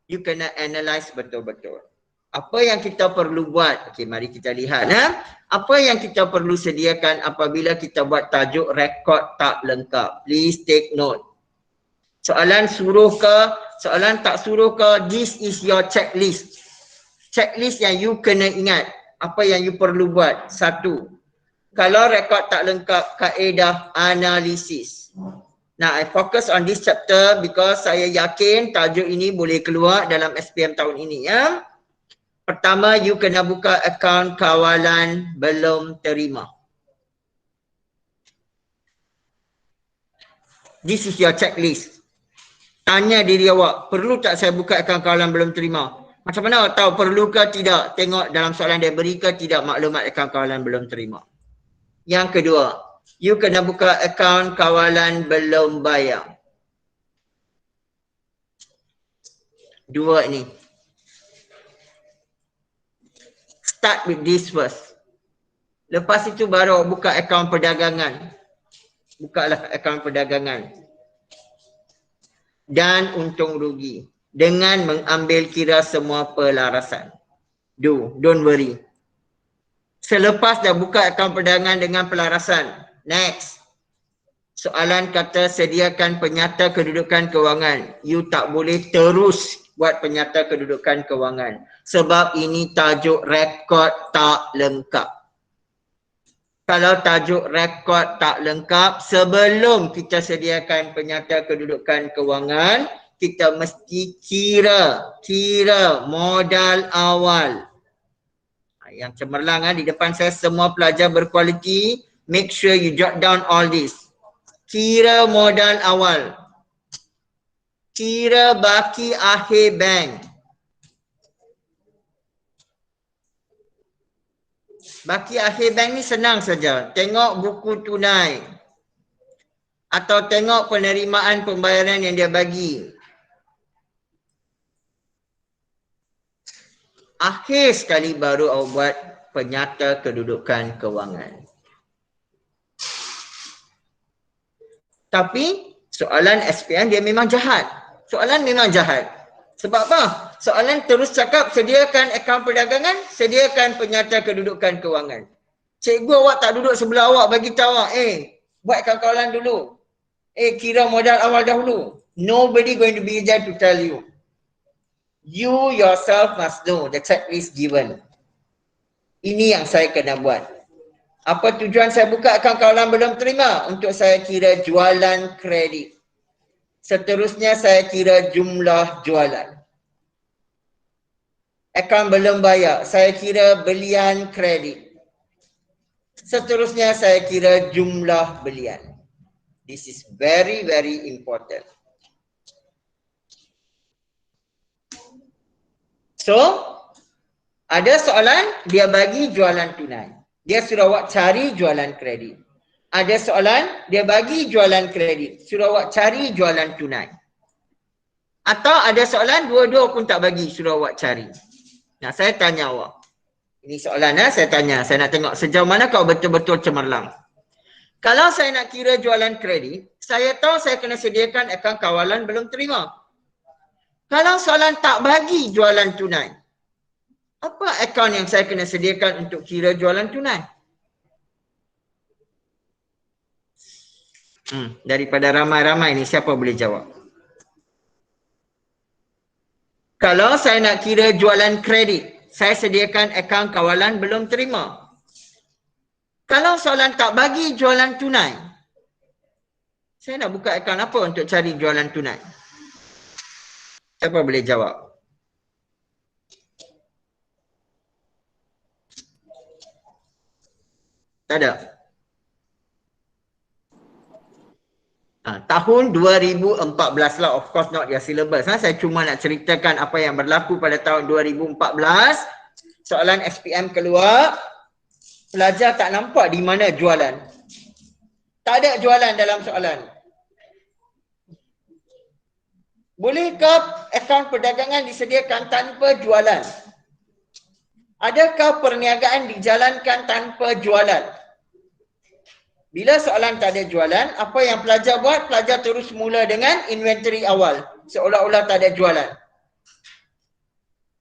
you kena analyse betul-betul. Apa yang kita perlu buat? Okey, mari kita lihat. Apa yang kita perlu sediakan apabila kita buat tajuk rekod tak lengkap? Please take note. Soalan suruh ke? Soalan tak suruh ke? This is your checklist. Checklist yang you kena ingat. Apa yang you perlu buat? 1. Kalau rekod tak lengkap, kaedah analisis. Now, I focus on this chapter because saya yakin tajuk ini boleh keluar dalam SPM tahun ini, ya. Pertama, you kena buka akaun kawalan belum terima. This is your checklist. Tanya diri awak, perlu tak saya buka akaun kawalan belum terima? Macam mana awak tahu perlu ke tidak? Tengok dalam soalan dia beri ke tidak maklumat akaun kawalan belum terima. Yang kedua, you kena buka akaun kawalan belum bayar. 2 ni. Start with this first. Lepas itu baru buka akaun perdagangan. Bukalah akaun perdagangan. Dan untung rugi. Dengan mengambil kira semua pelarasan. Don't worry. Selepas dah buka akaun perdagangan dengan pelarasan. Next. Soalan kata sediakan penyata kedudukan kewangan. You tak boleh terus buat penyata kedudukan kewangan. Sebab ini tajuk rekod tak lengkap. Kalau tajuk rekod tak lengkap, sebelum kita sediakan penyata kedudukan kewangan, kita mesti kira modal awal. Yang cemerlang di depan saya semua pelajar berkualiti, make sure you jot down all this. Kira modal awal. Kira baki akhir bank. Baki akhir bank ni senang saja. Tengok buku tunai. Atau tengok penerimaan pembayaran yang dia bagi. Akhir sekali baru awak buat penyata kedudukan kewangan. Tapi soalan SPM dia memang jahat. Soalan memang jahat. Sebab apa? Soalan terus cakap sediakan akaun perdagangan, sediakan penyata kedudukan kewangan. Cikgu awak tak duduk sebelah awak bagi tahu awak, buat akaun kawalan dulu. Kira modal awal dahulu. Nobody going to be there to tell you. You yourself must know the checklist given. Ini yang saya kena buat. Apa tujuan saya buka akaun kawalan belum terima? Untuk saya kira jualan kredit. Seterusnya saya kira jumlah jualan. Akaun belum bayar, saya kira belian kredit. Seterusnya saya kira jumlah belian. This is very very important. So, ada soalan dia bagi jualan tunai. Dia suruh awak cari jualan kredit. Ada soalan dia bagi jualan kredit. Suruh awak cari jualan tunai. Atau ada soalan dua-dua pun tak bagi, suruh awak cari. Nah, saya tanya awak. Ini soalan saya tanya. Saya nak tengok sejauh mana kau betul-betul cemerlang. Kalau saya nak kira jualan kredit, saya tahu saya kena sediakan akaun kawalan belum terima. Kalau soalan tak bagi jualan tunai, apa akaun yang saya kena sediakan untuk kira jualan tunai? Daripada ramai-ramai ni, siapa boleh jawab? Kalau saya nak kira jualan kredit, saya sediakan akaun kawalan belum terima. Kalau soalan tak bagi jualan tunai, saya nak buka akaun apa untuk cari jualan tunai? Siapa boleh jawab? Tak ada. Tahun 2014 lah, of course not your syllabus. Saya cuma nak ceritakan apa yang berlaku pada tahun 2014. Soalan SPM keluar, pelajar tak nampak di mana jualan. Tak ada jualan dalam soalan. Bolehkah akaun perdagangan disediakan tanpa jualan? Adakah perniagaan dijalankan tanpa jualan? Bila soalan tak ada jualan, apa yang pelajar buat? Pelajar terus mula dengan inventory awal. Seolah-olah tak ada jualan.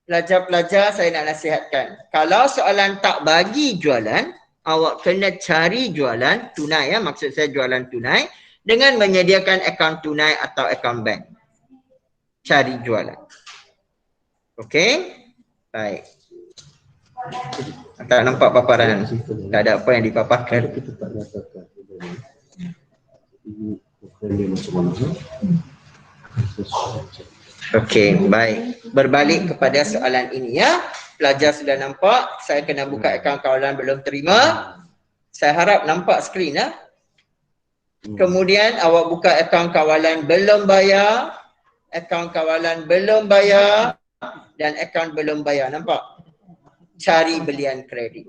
Pelajar-pelajar saya nak nasihatkan. Kalau soalan tak bagi jualan, awak kena cari jualan tunai. Maksud saya jualan tunai dengan menyediakan akaun tunai atau akaun bank. Cari jualan. Okey? Baik. Tak nampak paparan. Tak ada apa yang dipaparkan. Okey, baik. Berbalik kepada soalan ini ya. Pelajar sudah nampak, saya kena buka akaun kawalan belum terima. Saya harap nampak skrin ya. Kemudian awak buka akaun kawalan belum bayar, akaun kawalan belum bayar dan akaun belum bayar. Nampak? Cari belian kredit.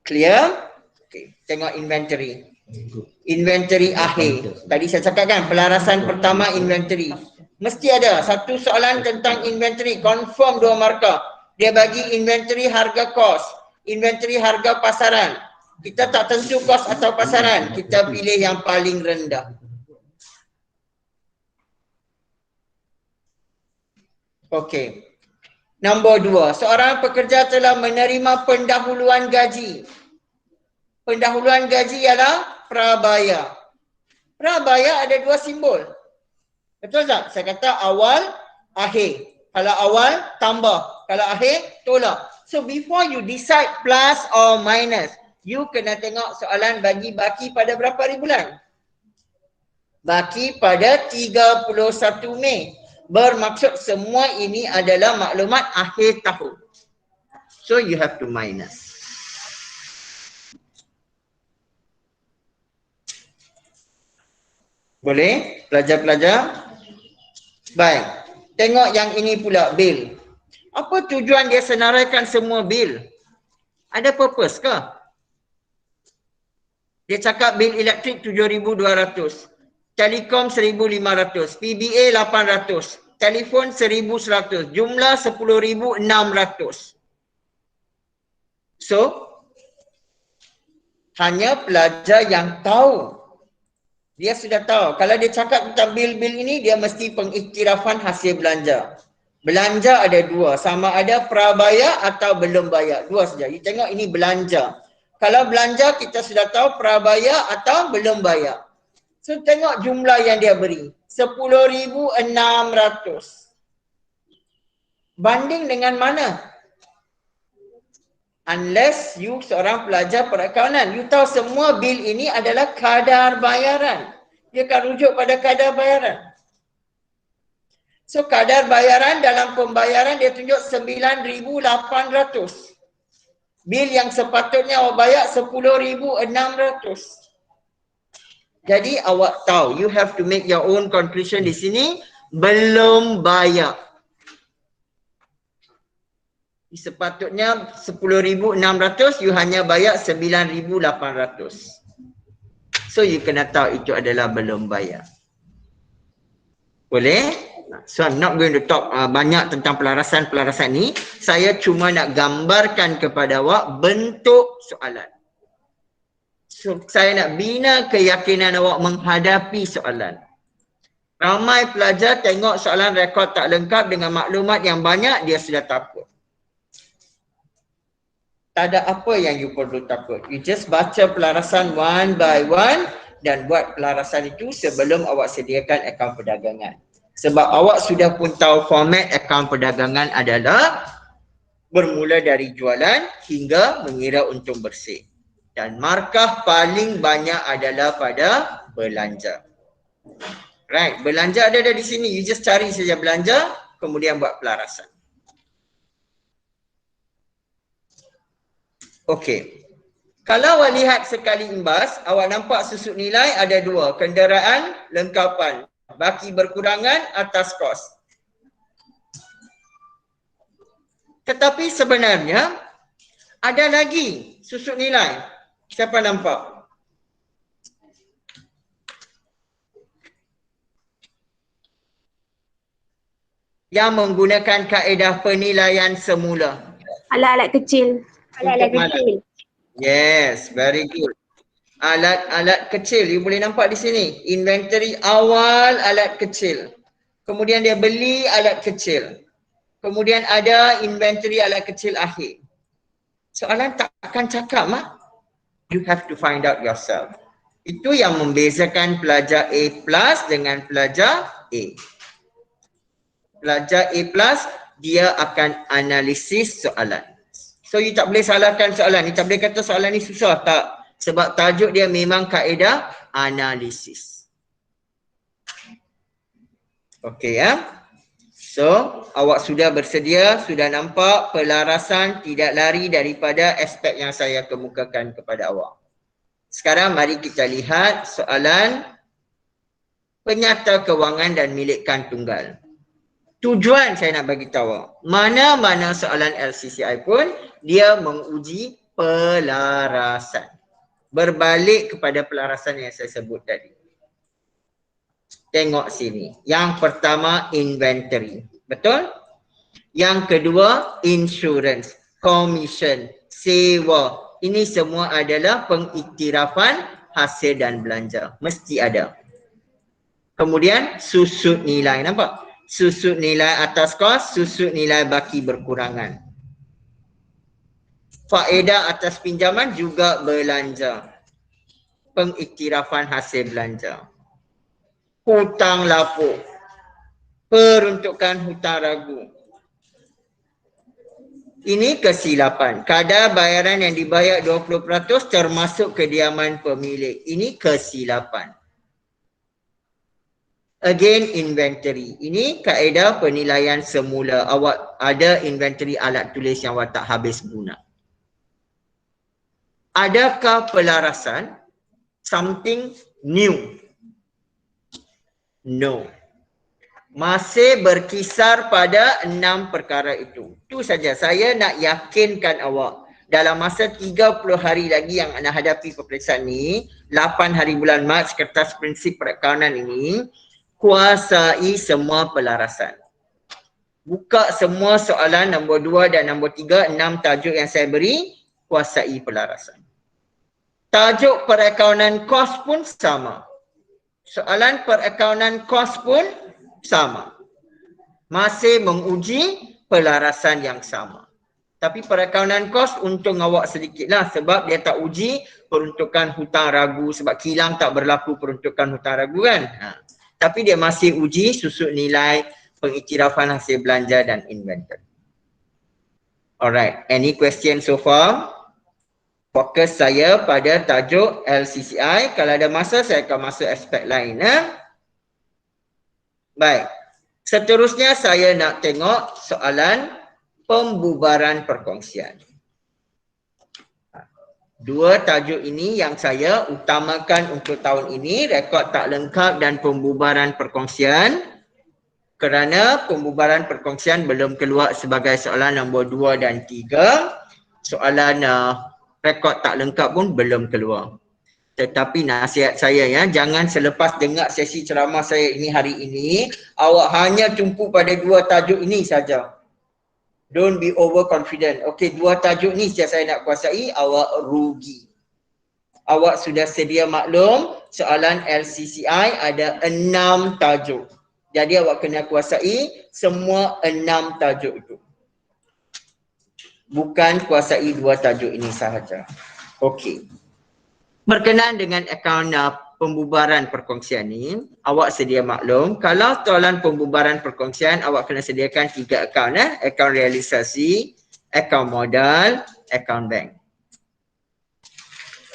Clear? Okay. Tengok inventory. Inventory akhir. Tadi saya cakap kan pelarasan pertama inventory. Mesti ada satu soalan tentang inventory. Confirm 2 markah. Dia bagi inventory harga kos. Inventory harga pasaran. Kita tak tentu kos atau pasaran. Kita pilih yang paling rendah. Okey. Nombor 2. Seorang pekerja telah menerima pendahuluan gaji. Pendahuluan gaji ialah prabaya. Prabaya ada 2 simbol. Betul tak? Saya kata awal, akhir. Kalau awal, tambah. Kalau akhir, tolak. So before you decide plus or minus, you kena tengok soalan bagi baki pada berapa hari bulan? Baki pada 31 Mei. Bermaksud semua ini adalah maklumat akhir tahun. So you have to minus. Boleh? Pelajar-pelajar? Baik. Tengok yang ini pula, bil. Apa tujuan dia senaraikan semua bil? Ada purpose ke? Dia cakap bil elektrik 7,200. Telekom 1,500, PBA 800, telefon 1,100, jumlah 10,600. So, hanya pelajar yang tahu. Dia sudah tahu. Kalau dia cakap tentang bil-bil ini, dia mesti pengiktirafan hasil belanja. Belanja ada 2, sama ada prabaya atau belum bayar. 2 saja. You tengok ini belanja. Kalau belanja kita sudah tahu prabaya atau belum bayar. So tengok jumlah yang dia beri. 10,600. Banding dengan mana? Unless you seorang pelajar perakaunan. You tahu semua bil ini adalah kadar bayaran. Dia akan rujuk pada kadar bayaran. So kadar bayaran dalam pembayaran dia tunjuk 9,800. Bil yang sepatutnya awak bayar 10,600. Jadi awak tahu, you have to make your own conclusion di sini, belum bayar. Sepatutnya 10,600, you hanya bayar 9,800. So you kena tahu itu adalah belum bayar. Boleh? So I'm not going to talk banyak tentang pelarasan-pelarasan ni. Saya cuma nak gambarkan kepada awak bentuk soalan. So saya nak bina keyakinan awak menghadapi soalan. Ramai pelajar tengok soalan rekod tak lengkap dengan maklumat yang banyak, dia sudah takut. Tak ada apa yang you perlu takut. You just baca pelarasan one by one dan buat pelarasan itu sebelum awak sediakan akaun perdagangan. Sebab awak sudah pun tahu format akaun perdagangan adalah bermula dari jualan hingga mengira untung bersih. Dan markah paling banyak adalah pada belanja. Right, belanja ada di sini. You just cari saja belanja, kemudian buat pelarasan. Okey. Kalau awak lihat sekali imbas, awak nampak susut nilai ada dua. Kenderaan, lengkapan. Baki berkurangan atas kos. Tetapi sebenarnya ada lagi susut nilai. Siapa nampak? Yang menggunakan kaedah penilaian semula. Alat-alat kecil. Alat-alat kecil. Yes, very good. Alat-alat kecil, you boleh nampak di sini. Inventory awal alat kecil. Kemudian dia beli alat kecil. Kemudian ada inventory alat kecil akhir. Soalan tak akan cakap mah. You have to find out yourself. Itu yang membezakan pelajar A+ dengan pelajar A. Pelajar A+, dia akan analisis soalan. So you tak boleh salahkan soalan ni, tak boleh kata soalan ni susah, tak. Sebab tajuk dia memang kaedah analisis. Okey ya. So awak sudah bersedia, sudah nampak pelarasan tidak lari daripada aspek yang saya kemukakan kepada awak. Sekarang mari kita lihat soalan penyata kewangan dan milikkan tunggal. Tujuan saya nak bagi tahu awak, mana-mana soalan LCCI pun dia menguji pelarasan. Berbalik kepada pelarasan yang saya sebut tadi. Tengok sini. Yang pertama inventory. Betul? Yang kedua insurance, commission, sewa. Ini semua adalah pengiktirafan hasil dan belanja. Mesti ada. Kemudian susut nilai. Nampak? Susut nilai atas kos, susut nilai baki berkurangan. Faedah atas pinjaman juga belanja. Pengiktirafan hasil belanja. Hutang lapuk. Peruntukan hutang ragu. Ini kesilapan. Kadar bayaran yang dibayar 20% termasuk kediaman pemilik. Ini kesilapan. Again inventory. Ini kaedah penilaian semula. Awak ada inventory alat tulis yang awak tak habis guna. Adakah pelarasan something new? No. Masih berkisar pada 6 perkara itu. Itu saja. Saya nak yakinkan awak. Dalam masa 30 hari lagi yang anda hadapi peperiksaan ni, 8 hari bulan Mac, kertas prinsip perakaunan ini, kuasai semua pelarasan. Buka semua soalan nombor 2 dan nombor 3, 6 tajuk yang saya beri, kuasai pelarasan. Tajuk perakaunan kos pun sama. Soalan perakaunan kos pun sama. Masih menguji pelarasan yang sama. Tapi perakaunan kos untung awak sedikit lah sebab dia tak uji peruntukan hutang ragu sebab kilang tak berlaku peruntukan hutang ragu kan. Tapi dia masih uji susut nilai, pengiktirafan hasil belanja dan inventory. Alright, any question so far? Fokus saya pada tajuk LCCI. Kalau ada masa saya akan masuk aspek lain. Baik. Seterusnya saya nak tengok soalan pembubaran perkongsian. Dua tajuk ini yang saya utamakan untuk tahun ini, rekod tak lengkap dan pembubaran perkongsian. Kerana pembubaran perkongsian belum keluar sebagai soalan nombor 2 dan 3. Soalan rekod tak lengkap pun belum keluar. Tetapi nasihat saya ya, jangan selepas dengar sesi ceramah saya ini hari ini, awak hanya tumpu pada 2 tajuk ini saja. Don't be overconfident. Okey, 2 tajuk ni saja saya nak kuasai, awak rugi. Awak sudah sedia maklum, soalan LCCI ada 6 tajuk. Jadi awak kena kuasai semua 6 tajuk itu. Bukan kuasai 2 tajuk ini sahaja. Okey. Berkenaan dengan akaun pembubaran perkongsian ni, awak sedia maklum, kalau soalan pembubaran perkongsian, awak kena sediakan 3 akaun. Akaun realisasi, akaun modal, akaun bank.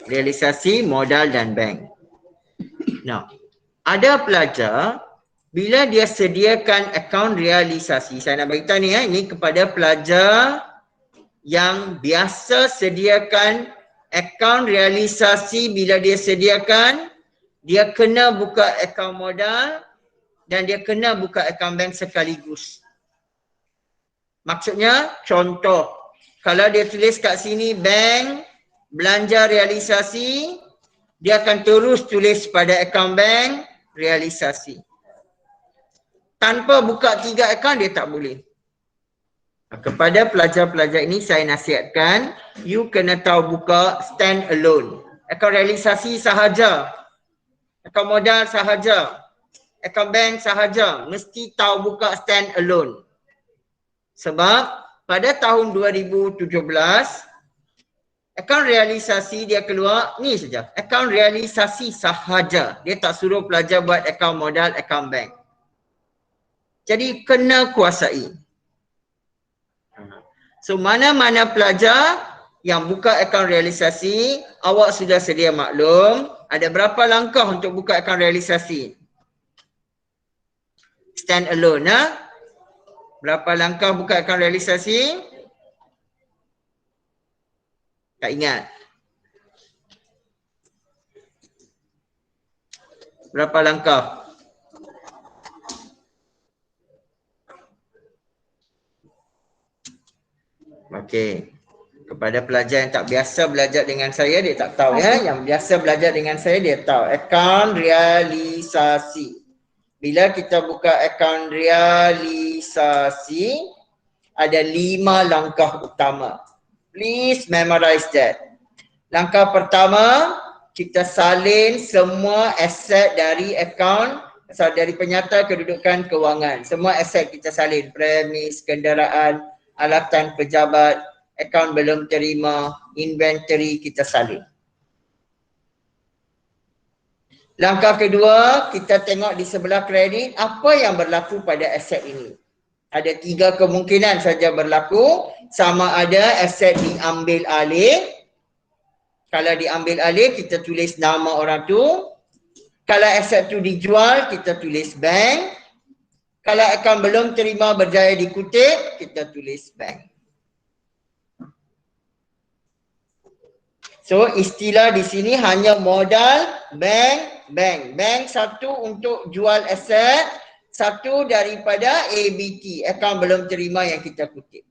Realisasi, modal dan bank. Nah, ada pelajar, bila dia sediakan akaun realisasi, saya nak beritahu ni ini kepada pelajar yang biasa sediakan akaun realisasi. Bila dia sediakan, dia kena buka akaun modal dan dia kena buka akaun bank sekaligus. Maksudnya, contoh, kalau dia tulis kat sini bank, belanja realisasi, dia akan terus tulis pada akaun bank, realisasi. Tanpa buka 3 akaun, dia tak boleh. Kepada pelajar-pelajar ini saya nasihatkan, you kena tahu buka stand alone. Akaun realisasi sahaja, akaun modal sahaja, akaun bank sahaja. Mesti tahu buka stand alone. Sebab pada tahun 2017, akaun realisasi dia keluar ni saja. Akaun realisasi sahaja. Dia tak suruh pelajar buat akaun modal, akaun bank. Jadi kena kuasai. So mana-mana pelajar yang buka akaun realisasi, awak sudah sedia maklum, ada berapa langkah untuk buka akaun realisasi? Stand alone, Berapa langkah buka akaun realisasi? Tak ingat. Berapa langkah? Okey. Kepada pelajar yang tak biasa belajar dengan saya, dia tak tahu ya. Yang biasa belajar dengan saya, dia tahu. Akaun realisasi. Bila kita buka akaun realisasi, ada 5 langkah utama. Please memorize that. Langkah pertama, kita salin semua aset dari akaun, dari penyata kedudukan kewangan. Semua aset kita salin. Premis, kenderaan, alatan pejabat, akaun belum terima, inventory kita salin. Langkah kedua, kita tengok di sebelah kredit apa yang berlaku pada aset ini. Ada 3 kemungkinan saja berlaku. Sama ada aset diambil alih. Kalau diambil alih, kita tulis nama orang tu. Kalau aset tu dijual, kita tulis bank. Kalau akaun belum terima berjaya dikutip, kita tulis bank. So istilah di sini hanya modal, bank, bank. Bank satu untuk jual aset, satu daripada ABT, akaun belum terima yang kita kutip.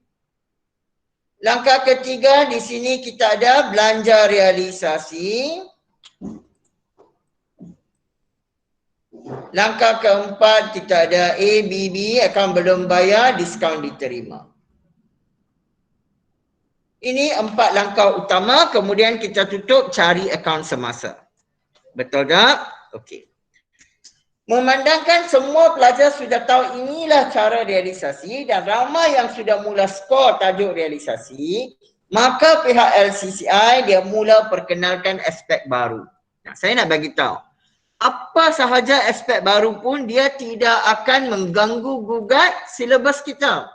Langkah ketiga di sini kita ada belanja realisasi. Langkah keempat kita ada ABB, akaun belum bayar, diskaun diterima. Ini 4 langkah utama, kemudian kita tutup cari akaun semasa. Betul tak? Okey. Memandangkan semua pelajar sudah tahu inilah cara realisasi dan ramai yang sudah mula skor tajuk realisasi, maka pihak LCCI dia mula perkenalkan aspek baru. Nah, saya nak bagi tahu. Apa sahaja aspek baru pun dia tidak akan mengganggu gugat silabus kita.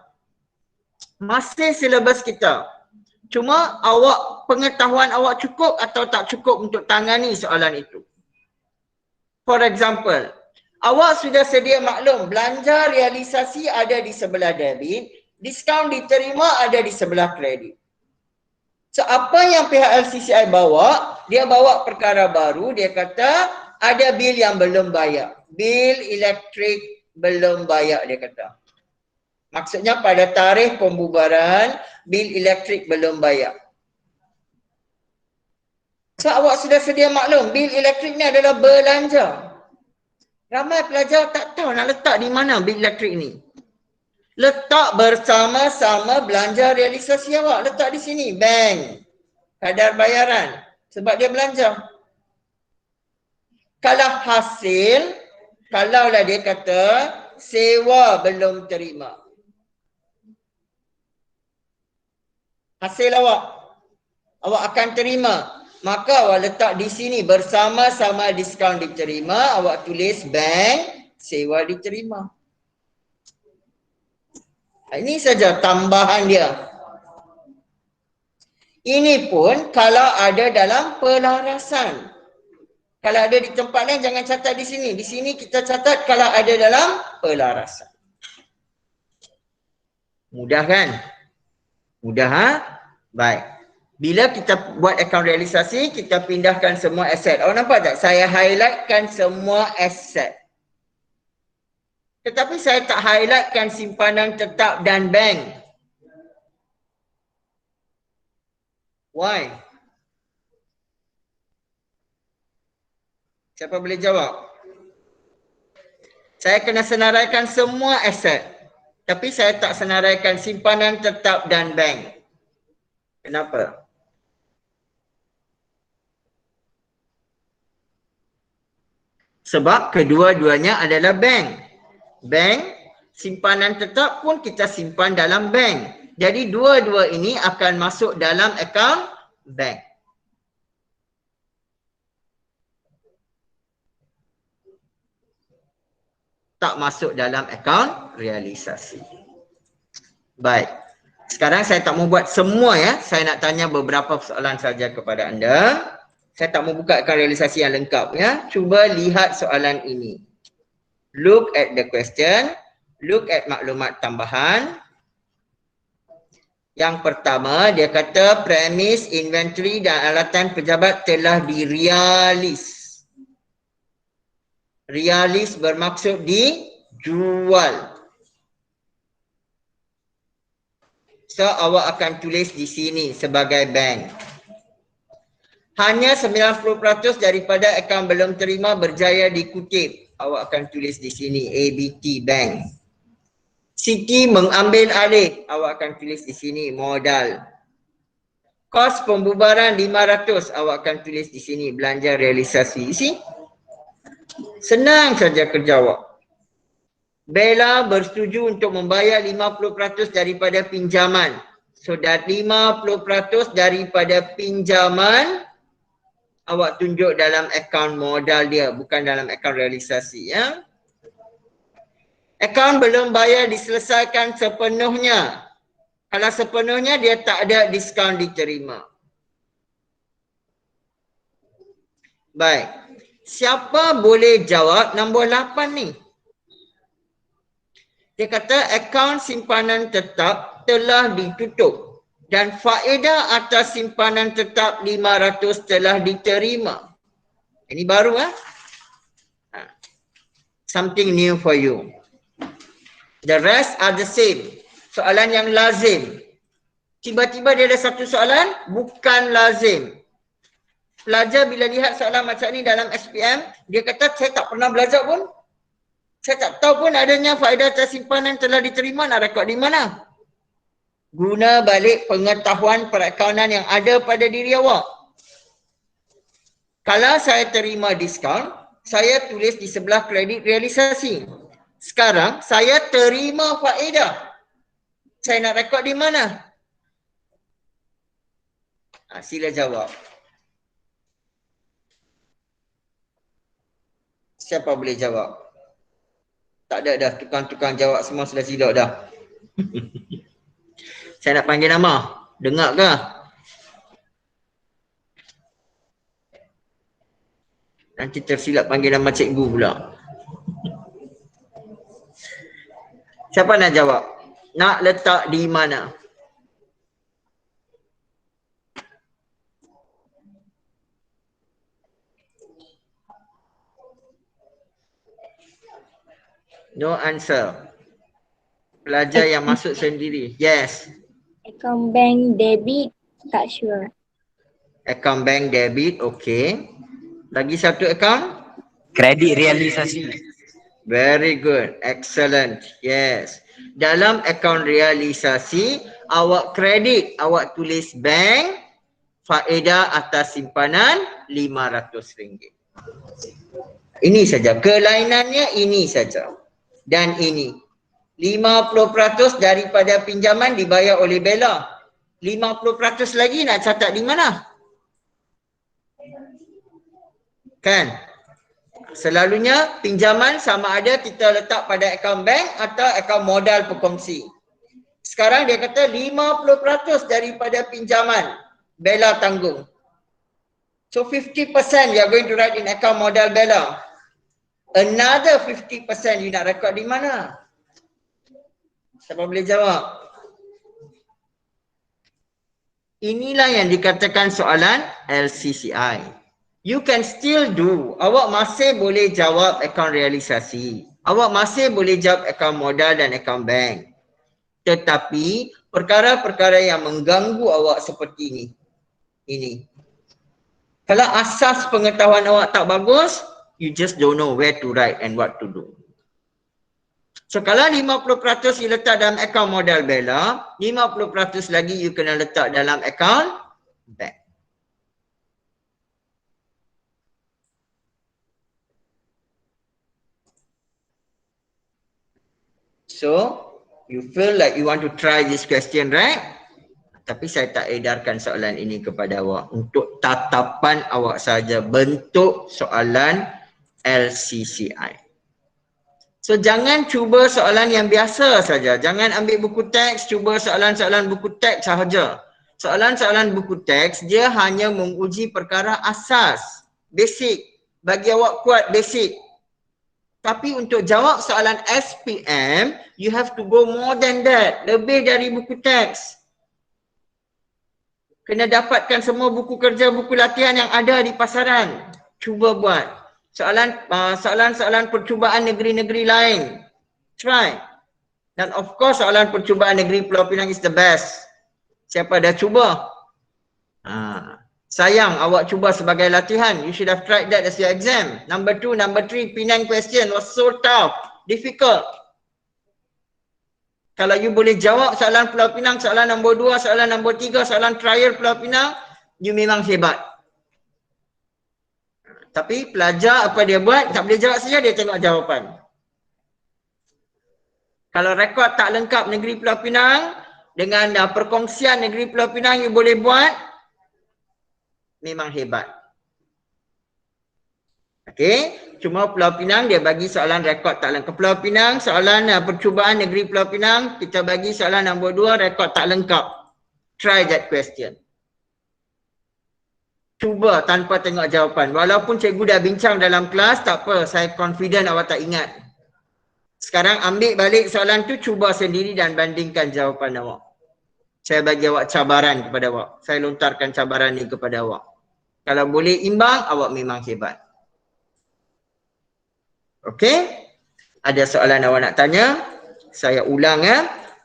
Masih silabus kita. Cuma pengetahuan awak cukup atau tak cukup untuk tangani soalan itu. For example, Awak sudah sedia maklum, belanja realisasi ada di sebelah debit, diskaun diterima ada di sebelah kredit. So, apa yang pihak LCCI bawa, dia bawa perkara baru, dia kata ada bil yang belum bayar. Bil elektrik belum bayar, dia kata. Maksudnya pada tarikh pembubaran, bil elektrik belum bayar. So, awak sudah sedia maklum, bil elektrik ni adalah belanja. Ramai pelajar tak tahu nak letak di mana bil elektrik ni. Letak bersama-sama belanja realisasi awak. Letak di sini, bank. Kadar bayaran. Sebab dia belanja. Kalau hasil, kalaulah dia kata sewa belum terima. Hasil awak akan terima. Maka awak letak di sini bersama-sama diskaun diterima, awak tulis bank, sewa diterima. Ini saja tambahan dia. Ini pun kalau ada dalam pelarasan. Kalau ada di tempat lain jangan catat di sini. Di sini kita catat kalau ada dalam pelarasan. Mudah kan? Mudah ha? Baik. Bila kita buat akaun realisasi, kita pindahkan semua aset. Awak nampak tak? Saya highlightkan semua aset. Tetapi saya tak highlightkan simpanan tetap dan bank. Why? Siapa boleh jawab? Saya kena senaraikan semua aset. Tapi saya tak senaraikan simpanan tetap dan bank. Kenapa? Sebab kedua-duanya adalah bank. Bank, simpanan tetap pun kita simpan dalam bank. Jadi dua-dua ini akan masuk dalam akaun bank. Tak masuk dalam akaun realisasi. Baik. Sekarang saya tak mau buat semua ya. Saya nak tanya beberapa soalan saja kepada anda. Saya tak mau buka akaun realisasi yang lengkap ya. Cuba lihat soalan ini. Look at the question. Look at maklumat tambahan. Yang pertama, dia kata premis, inventory dan alatan pejabat telah dirialis. Rialis bermaksud dijual. So, awak akan tulis di sini sebagai bank. Hanya 90% daripada akaun belum terima berjaya dikutip. Awak akan tulis di sini ABT Bank. Siti mengambil alih. Awak akan tulis di sini modal. Kos pembubaran 500. Awak akan tulis di sini belanja realisasi. Isi. Senang saja kerja awak. Bella bersetuju untuk membayar 50% daripada pinjaman. So, dari 50% daripada pinjaman awak tunjuk dalam akaun modal dia, bukan dalam akaun realisasi ya. Akaun belum bayar diselesaikan sepenuhnya. Kalau sepenuhnya dia tak ada diskaun diterima. Baik. Siapa boleh jawab nombor 8 ni? Dia kata akaun simpanan tetap telah ditutup. Dan faedah atas simpanan tetap 500 telah diterima. Ini baru Something new for you. The rest are the same. Soalan yang lazim. Tiba-tiba dia ada satu soalan, bukan lazim. Pelajar bila lihat soalan macam ni dalam SPM, dia kata saya tak pernah belajar pun. Saya tak tahu pun adanya faedah atas simpanan telah diterima, nak rekod di mana? Guna balik pengetahuan perakaunan yang ada pada diri awak. Kalau saya terima diskaun, saya tulis di sebelah kredit realisasi. Sekarang saya terima faedah. Saya nak rekod di mana? Sila jawab. Siapa boleh jawab? Tak ada dah, tukang-tukang jawab semua sudah silap dah. Saya nak panggil nama. Dengar ke? Nanti tersilap panggil nama cikgu pula. Siapa nak jawab? Nak letak di mana? No answer. Pelajar yang masuk sendiri. Yes. Account bank debit, tak sure. Account bank debit, okay. Lagi satu account? Kredit realisasi. Very good. Excellent. Yes. Dalam akaun realisasi, awak kredit, awak tulis bank, faedah atas simpanan RM500. Ini saja. Kelainannya ini saja. Dan ini. 50% daripada pinjaman dibayar oleh Bella. 50% lagi nak catat di mana? Kan? Selalunya pinjaman sama ada kita letak pada akaun bank atau akaun modal perkongsi. Sekarang dia kata 50% daripada pinjaman Bella tanggung. So 50% you are going to write in account modal Bella. Another 50% you nak rekod di mana? Siapa boleh jawab? Inilah yang dikatakan soalan LCCI. You can still do. Awak masih boleh jawab akaun realisasi. Awak masih boleh jawab akaun modal dan akaun bank. Tetapi perkara-perkara yang mengganggu awak seperti ini. Ini. Kalau asas pengetahuan awak tak bagus, you just don't know where to write and what to do. So kalau 50% you letak dalam akaun modal Bella, 50% lagi you kena letak dalam akaun bank. So, you feel like you want to try this question, right? Tapi saya tak edarkan soalan ini kepada awak. Untuk tatapan awak saja bentuk soalan LCCI. So, jangan cuba soalan yang biasa saja. Jangan ambil buku teks, cuba soalan-soalan buku teks sahaja. Soalan-soalan buku teks, dia hanya menguji perkara asas, basic. Bagi awak kuat basic. Tapi untuk jawab soalan SPM, you have to go more than that. Lebih dari buku teks. Kena dapatkan semua buku kerja, buku latihan yang ada di pasaran. Cuba buat. Soalan-soalan percubaan negeri-negeri lain. Try. Dan of course soalan percubaan negeri Pulau Pinang is the best. Siapa dah cuba? Sayang awak cuba sebagai latihan. You should have tried that as your exam. Number 2, number 3, Penang question was so tough, difficult. Kalau you boleh jawab soalan Pulau Pinang, soalan nombor 2, soalan nombor 3, soalan trial Pulau Pinang, you memang hebat. Tapi pelajar apa dia buat? Tak boleh jawab saja, dia tengok jawapan. Kalau rekod tak lengkap negeri Pulau Pinang, dengan perkongsian negeri Pulau Pinang you boleh buat, memang hebat. Okey, cuma Pulau Pinang dia bagi soalan rekod tak lengkap. Pulau Pinang soalan percubaan negeri Pulau Pinang, kita bagi soalan nombor 2 rekod tak lengkap. Try that question. Cuba tanpa tengok jawapan. Walaupun cikgu dah bincang dalam kelas, tak apa, saya confident awak tak ingat. Sekarang ambil balik soalan tu, cuba sendiri dan bandingkan jawapan awak. Saya bagi awak cabaran kepada awak. Saya lontarkan cabaran ni kepada awak. Kalau boleh imbang, awak memang hebat. Okey? Ada soalan awak nak tanya? Saya ulang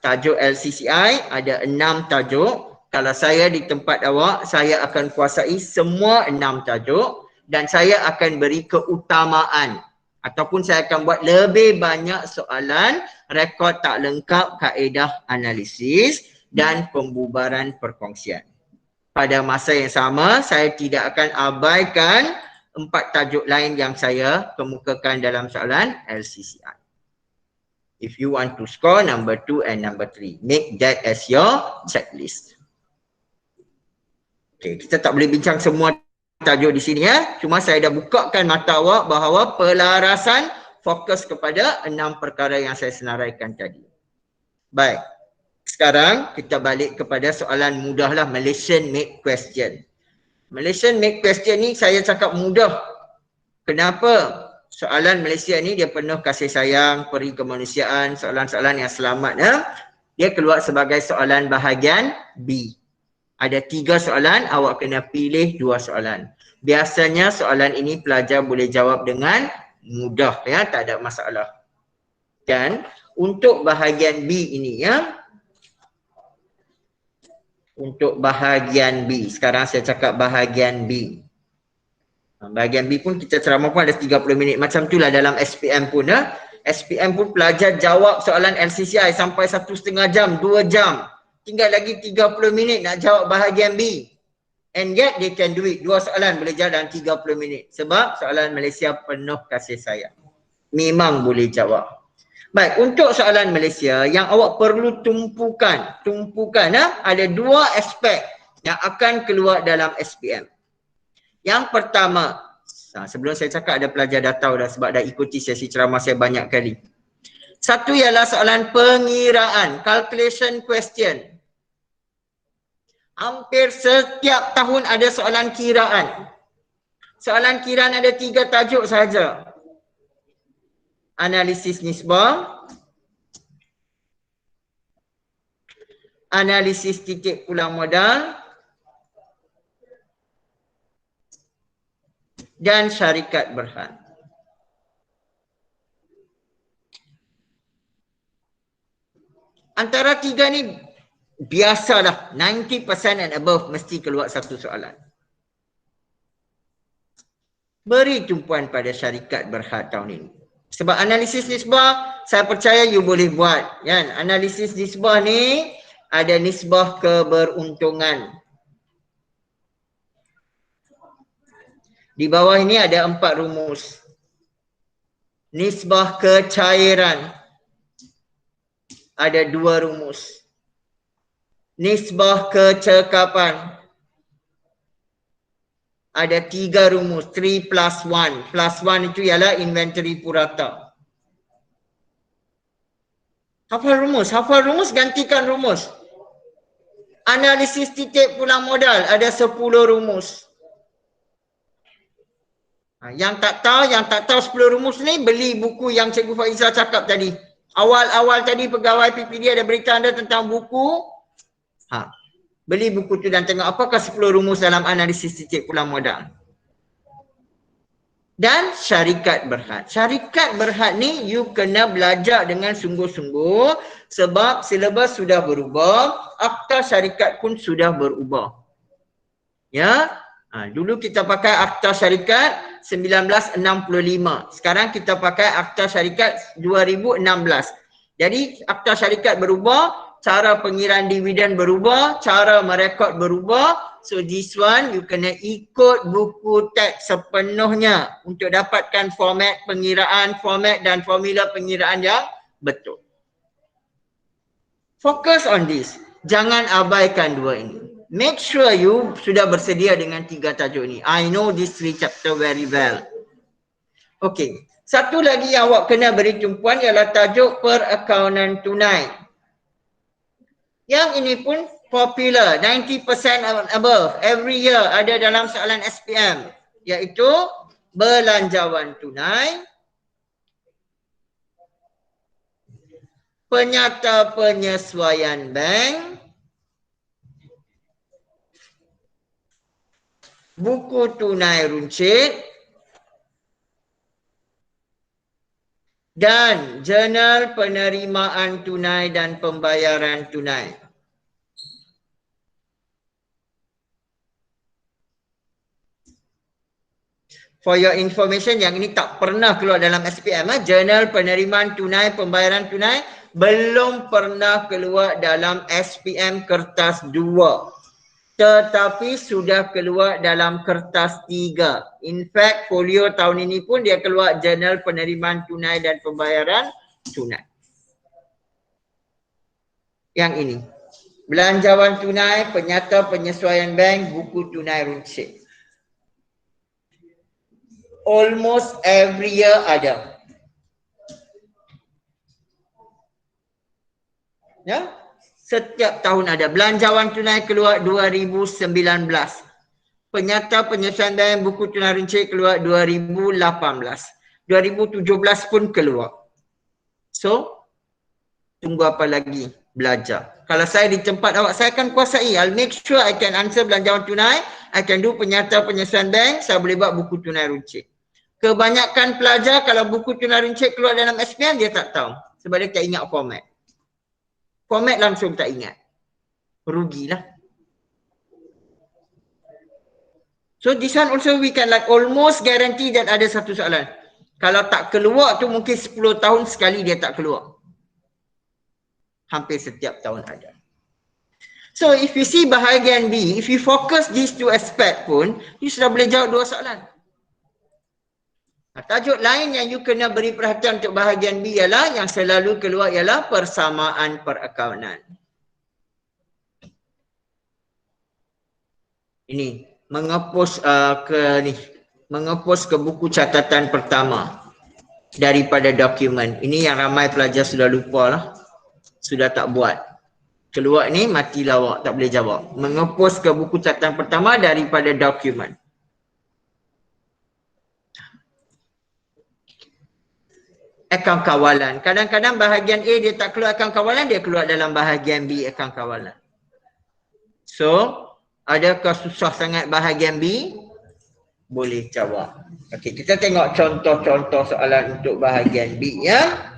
tajuk LCCI ada 6 tajuk. Kalau saya di tempat awak, saya akan kuasai semua 6 tajuk dan saya akan beri keutamaan ataupun saya akan buat lebih banyak soalan rekod tak lengkap, kaedah analisis dan pembubaran perkongsian. Pada masa yang sama, saya tidak akan abaikan 4 tajuk lain yang saya kemukakan dalam soalan LCCI. If you want to score number 2 and number 3, make that as your checklist. Okay, kita tak boleh bincang semua tajuk di sini Cuma saya dah bukakan mata awak bahawa pelarasan fokus kepada 6 perkara yang saya senaraikan tadi. Baik. Sekarang kita balik kepada soalan mudahlah, Malaysian made question. Malaysian made question ni saya cakap mudah. Kenapa? Soalan Malaysia ni dia penuh kasih sayang, peri kemanusiaan, soalan-soalan yang selamat ya. Dia keluar sebagai soalan bahagian B. Ada 3 soalan, awak kena pilih 2 soalan. Biasanya soalan ini pelajar boleh jawab dengan mudah ya, tak ada masalah. Dan untuk bahagian B ini ya. Untuk bahagian B, sekarang saya cakap bahagian B. Bahagian B pun kita ceramah pun ada 30 minit. Macam itulah dalam SPM pun ya. SPM pun pelajar jawab soalan LCCI sampai 1,5 jam, 2 jam. Tinggal lagi 30 minit nak jawab bahagian B. And yet they can do it. 2 soalan boleh jawab dalam 30 minit. Sebab soalan Malaysia penuh kasih sayang. Memang boleh jawab. Baik, untuk soalan Malaysia yang awak perlu tumpukan ya, ada 2 aspek yang akan keluar dalam SPM. Yang pertama, sebelum saya cakap ada pelajar dah tahu dah sebab dah ikuti sesi ceramah saya banyak kali. Satu ialah soalan pengiraan, calculation question. Hampir setiap tahun ada soalan kiraan. Soalan kiraan ada 3 tajuk sahaja. Analisis nisbah, analisis titik pulang modal, dan syarikat berhad. Antara 3 ni biasalah 90% and above mesti keluar satu soalan. Beri tumpuan pada syarikat berhad tahun ini. Sebab analisis nisbah, saya percaya you boleh buat. Kan? Analisis nisbah ni ada nisbah keberuntungan. Di bawah ini ada 4 rumus. Nisbah kecairan. Ada 2 rumus. Nisbah kecekapan. Ada 3 rumus, 3 plus 1. Plus 1 itu ialah inventory purata. Hafal rumus, gantikan rumus. Analisis titik pulang modal, ada 10 rumus. Yang tak tahu 10 rumus ni, beli buku yang Cikgu Faizah cakap tadi. Awal-awal tadi pegawai PPD ada berita anda tentang buku. Beli buku tu dan tengok apakah 10 rumus dalam analisis titik pulang modal. Dan syarikat berhad. Syarikat berhad ni you kena belajar dengan sungguh-sungguh sebab silabus sudah berubah, akta syarikat pun sudah berubah. Ya. Dulu kita pakai akta syarikat 1965. Sekarang kita pakai akta syarikat 2016. Jadi akta syarikat berubah, cara pengiraan dividen berubah, cara merekod berubah. So this one you kena ikut buku teks sepenuhnya untuk dapatkan format pengiraan, format dan formula pengiraan yang betul. Focus on this. Jangan abaikan 2 ini. Make sure you sudah bersedia dengan 3 tajuk ini. I know this 3 chapter very well. Okay. Satu lagi yang awak kena beri tumpuan ialah tajuk perakaunan tunai. Yang ini pun popular, 90% and above. Every year ada dalam soalan SPM. Iaitu belanjawan tunai, penyata penyesuaian bank, buku tunai runcit, dan jurnal penerimaan tunai dan pembayaran tunai. For your information, yang ini tak pernah keluar dalam SPM. Jurnal penerimaan tunai, pembayaran tunai belum pernah keluar dalam SPM kertas 2. Tetapi sudah keluar dalam kertas 3. In fact, folio tahun ini pun dia keluar jurnal penerimaan tunai dan pembayaran tunai. Yang ini. Belanjawan tunai, penyata penyesuaian bank, buku tunai runcit. Almost every year ada. Ya? Setiap tahun ada. Belanjawan tunai keluar 2019. Penyata penyesuaian bank buku tunai runcit keluar 2018. 2017 pun keluar. So, tunggu apa lagi? Belajar. Kalau saya di tempat awak, saya akan kuasai. I'll make sure I can answer belanjawan tunai. I can do penyata penyesuaian bank. Saya boleh buat buku tunai runcit. Kebanyakan pelajar kalau buku tunai runcit keluar dalam SPM, dia tak tahu. Sebab dia tak ingat format. Format langsung tak ingat. Rugilah. So this one also we can like almost guarantee that ada satu soalan. Kalau tak keluar tu mungkin 10 tahun sekali dia tak keluar. Hampir setiap tahun ada. So if you see bahagian B, if you focus these two aspect pun, you sudah boleh jawab 2 soalan. Tajuk lain yang you kena beri perhatian untuk bahagian B ialah yang selalu keluar ialah persamaan perakaunan. Ini mengepos mengepos ke buku catatan pertama daripada dokumen. Ini yang ramai pelajar sudah lupa lah. Sudah tak buat. Keluar ni mati lawak, tak boleh jawab. Mengepos ke buku catatan pertama daripada dokumen. Akaun kawalan. Kadang-kadang bahagian A dia tak keluar akaun kawalan, dia keluar dalam bahagian B akaun kawalan. So, adakah susah sangat bahagian B? Boleh jawab. Okey, kita tengok contoh-contoh soalan untuk bahagian B ya.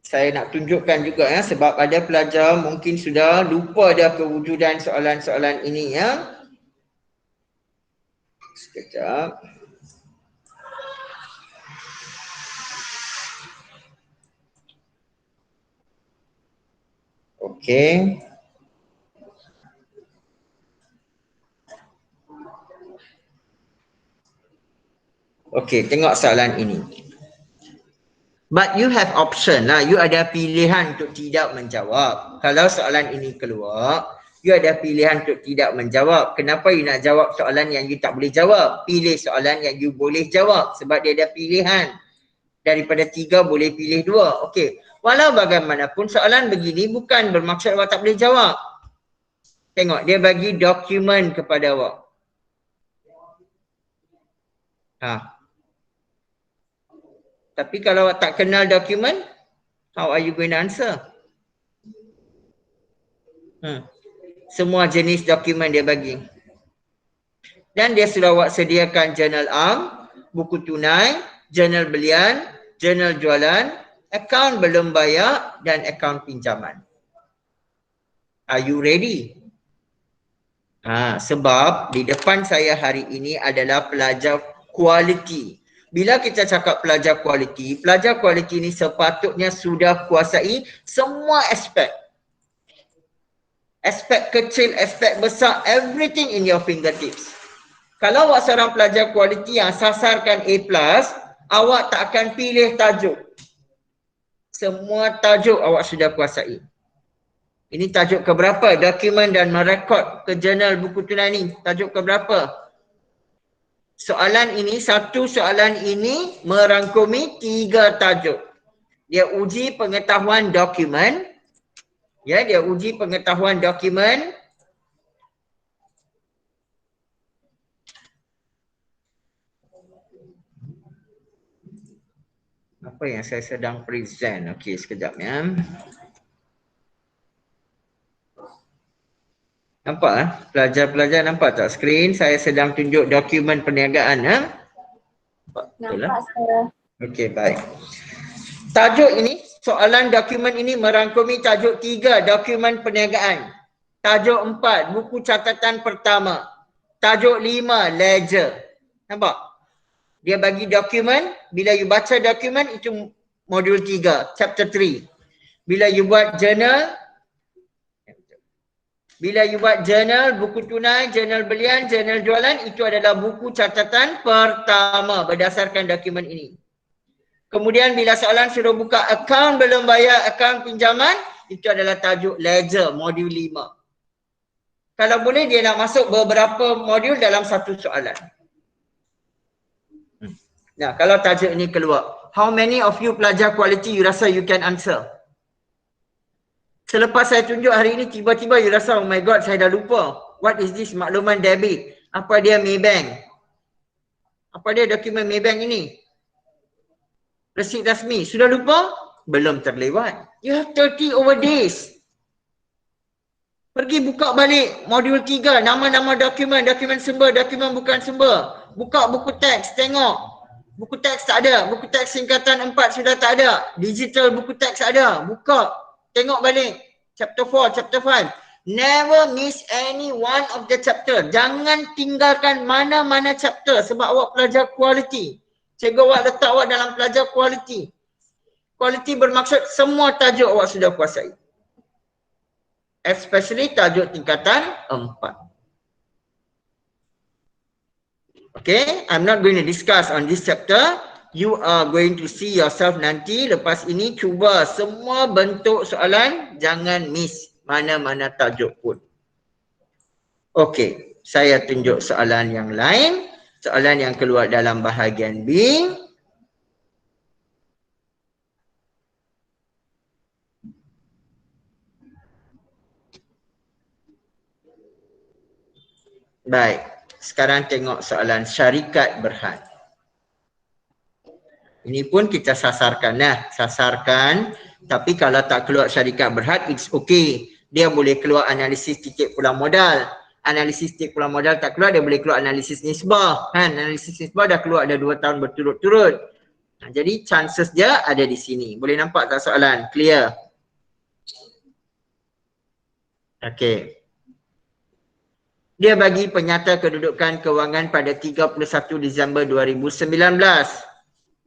Saya nak tunjukkan juga ya, sebab ada pelajar mungkin sudah lupa dah kewujudan soalan-soalan ini ya. Sekejap. Okey. Okey, tengok soalan ini. But you have option lah. You ada pilihan untuk tidak menjawab. Kalau soalan ini keluar, you ada pilihan untuk tidak menjawab. Kenapa you nak jawab soalan yang you tak boleh jawab? Pilih soalan yang you boleh jawab. Sebab dia ada pilihan. Daripada 3 boleh pilih 2. Okey. Walau bagaimanapun soalan begini bukan bermaksud awak tak boleh jawab. Tengok, dia bagi dokumen kepada awak. Tapi kalau awak tak kenal dokumen, how are you going to answer? Semua jenis dokumen dia bagi. Dan dia sudah awak sediakan jurnal am, buku tunai, jurnal belian, jurnal jualan, akaun belum bayar dan akaun pinjaman. Are you ready? Sebab di depan saya hari ini adalah pelajar kualiti. Bila kita cakap pelajar kualiti ni sepatutnya sudah kuasai semua aspek. Aspek kecil, aspek besar, everything in your fingertips. Kalau awak seorang pelajar kualiti yang sasarkan A+, awak tak akan pilih tajuk. Semua tajuk awak sudah kuasai. Ini tajuk keberapa? Dokumen dan merekod ke jurnal buku tunai ni. Tajuk keberapa? Soalan ini, satu soalan ini merangkumi 3 tajuk. Dia uji pengetahuan dokumen. Ya, dia uji pengetahuan dokumen. Apa yang saya sedang present? Okey, sekejap ya. Nampak pelajar-pelajar nampak tak skrin? Saya sedang tunjuk dokumen perniagaan Nampak saya. Okey, baik. Tajuk ini, soalan dokumen ini merangkumi tajuk 3, dokumen perniagaan. Tajuk 4, buku catatan pertama. Tajuk 5, ledger. Nampak? Dia bagi dokumen, bila you baca dokumen itu modul 3, chapter 3. Bila you buat journal, buku tunai, jurnal belian, jurnal jualan, itu adalah buku catatan pertama berdasarkan dokumen ini. Kemudian bila soalan suruh buka akaun belum bayar, akaun pinjaman, itu adalah tajuk ledger, modul 5. Kalau boleh dia nak masuk beberapa modul dalam satu soalan. Nah, kalau tajuk ini keluar, how many of you pelajar kualiti you rasa you can answer? Selepas saya tunjuk hari ini, tiba-tiba you rasa, oh my god, saya dah lupa. What is this makluman debit? Apa dia Maybank? Apa dia dokumen Maybank ini? Resit rasmi. Sudah lupa? Belum terlewat. You have 30 over days. Pergi buka balik modul 3, nama-nama dokumen, dokumen sumber, dokumen bukan sumber. Buka buku teks, tengok. Buku teks tak ada, buku teks singkatan 4 sudah tak ada. Digital buku teks ada, buka. Tengok balik. Chapter 4, chapter 5. Never miss any one of the chapter. Jangan tinggalkan mana-mana chapter sebab awak pelajar quality. Cikgu awak letak awak dalam pelajar quality. Quality bermaksud semua tajuk awak sudah kuasai. Especially tajuk tingkatan 4. Okay, I'm not going to discuss on this chapter. You are going to see yourself nanti. Lepas ini cuba semua bentuk soalan, jangan miss mana-mana tajuk pun. Okay, saya tunjuk soalan yang lain. Soalan yang keluar dalam bahagian B. Baik, sekarang tengok soalan syarikat berhad. Ini pun kita sasarkan lah, sasarkan. Tapi kalau tak keluar syarikat berhad, it's okay. Dia boleh keluar analisis titik pulang modal. Analisis titik pulang modal tak keluar, dia boleh keluar analisis nisbah. Kan? Analisis nisbah dah keluar ada 2 tahun berturut-turut. Jadi chances dia ada di sini. Boleh nampak tak soalan? Clear? Okay. Dia bagi penyata kedudukan kewangan pada 31 Disember 2019.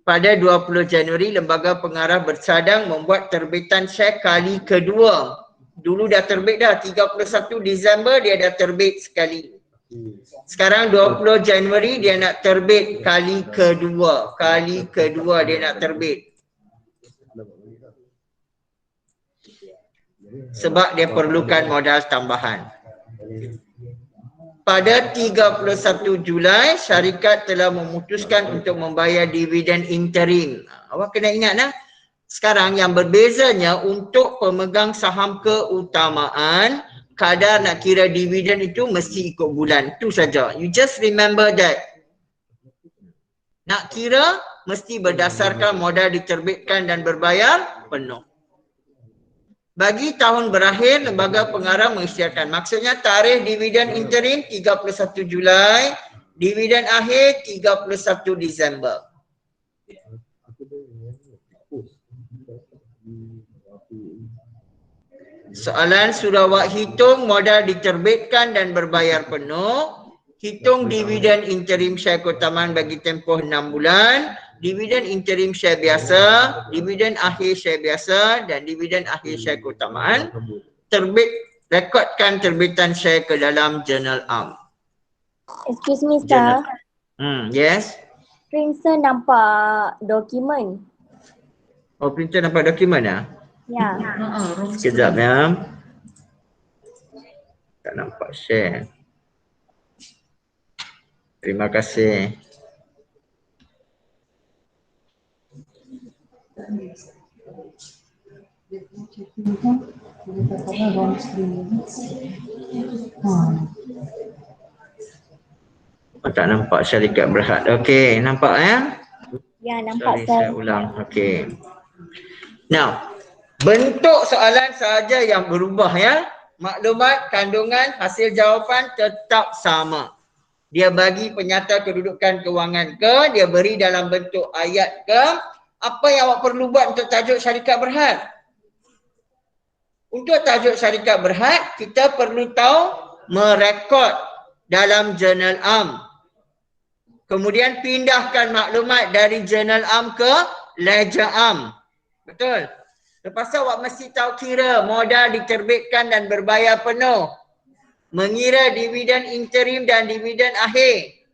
Pada 20 Januari, Lembaga Pengarah bercadang membuat terbitan share kali kedua. Dulu dah terbit dah, 31 Disember dia dah terbit sekali. Sekarang 20 Januari dia nak terbit kali kedua. Kali kedua dia nak terbit. Sebab dia perlukan modal tambahan. Pada 31 Julai, syarikat telah memutuskan untuk membayar dividen interim. Awak kena ingat lah. Sekarang yang berbezanya untuk pemegang saham keutamaan, kadar nak kira dividen itu mesti ikut bulan. Itu saja. You just remember that. Nak kira mesti berdasarkan modal diterbitkan dan berbayar penuh. Bagi tahun berakhir, Lembaga Pengarah mengisytiharkan. Maksudnya tarikh dividen interim 31 Julai, dividen akhir 31 Disember. Soalan sudah awak hitung modal diterbitkan dan berbayar penuh. Hitung dividen interim share keutamaan bagi tempoh 6 bulan. Dividen interim share biasa, dividen akhir share biasa dan dividen akhir share keutamaan. Rekodkan terbitan share ke dalam Journal Am. Excuse me, sir. Yes. Printer nampak dokumen. Oh, printer nampak dokumen ah? Ya. Sekejap ya. Tak nampak share. Terima kasih. Oh, tak nampak syarikat berhad. Okey, nampak ya? Ya, nampak, Sorry, sir. saya ulang. Okey. Now, bentuk soalan sahaja yang berubah ya. Maklumat, kandungan, hasil jawapan tetap sama. Dia bagi penyata kedudukan kewangan ke, dia beri dalam bentuk ayat ke. Apa yang awak perlu buat untuk tajuk syarikat berhad? Untuk tajuk syarikat berhad, kita perlu tahu merekod dalam Journal Am. Kemudian pindahkan maklumat dari Journal Am ke Ledger Am. Betul? Lepas tu awak mesti tahu kira modal diterbitkan dan berbayar penuh. Mengira dividen interim dan dividen akhir.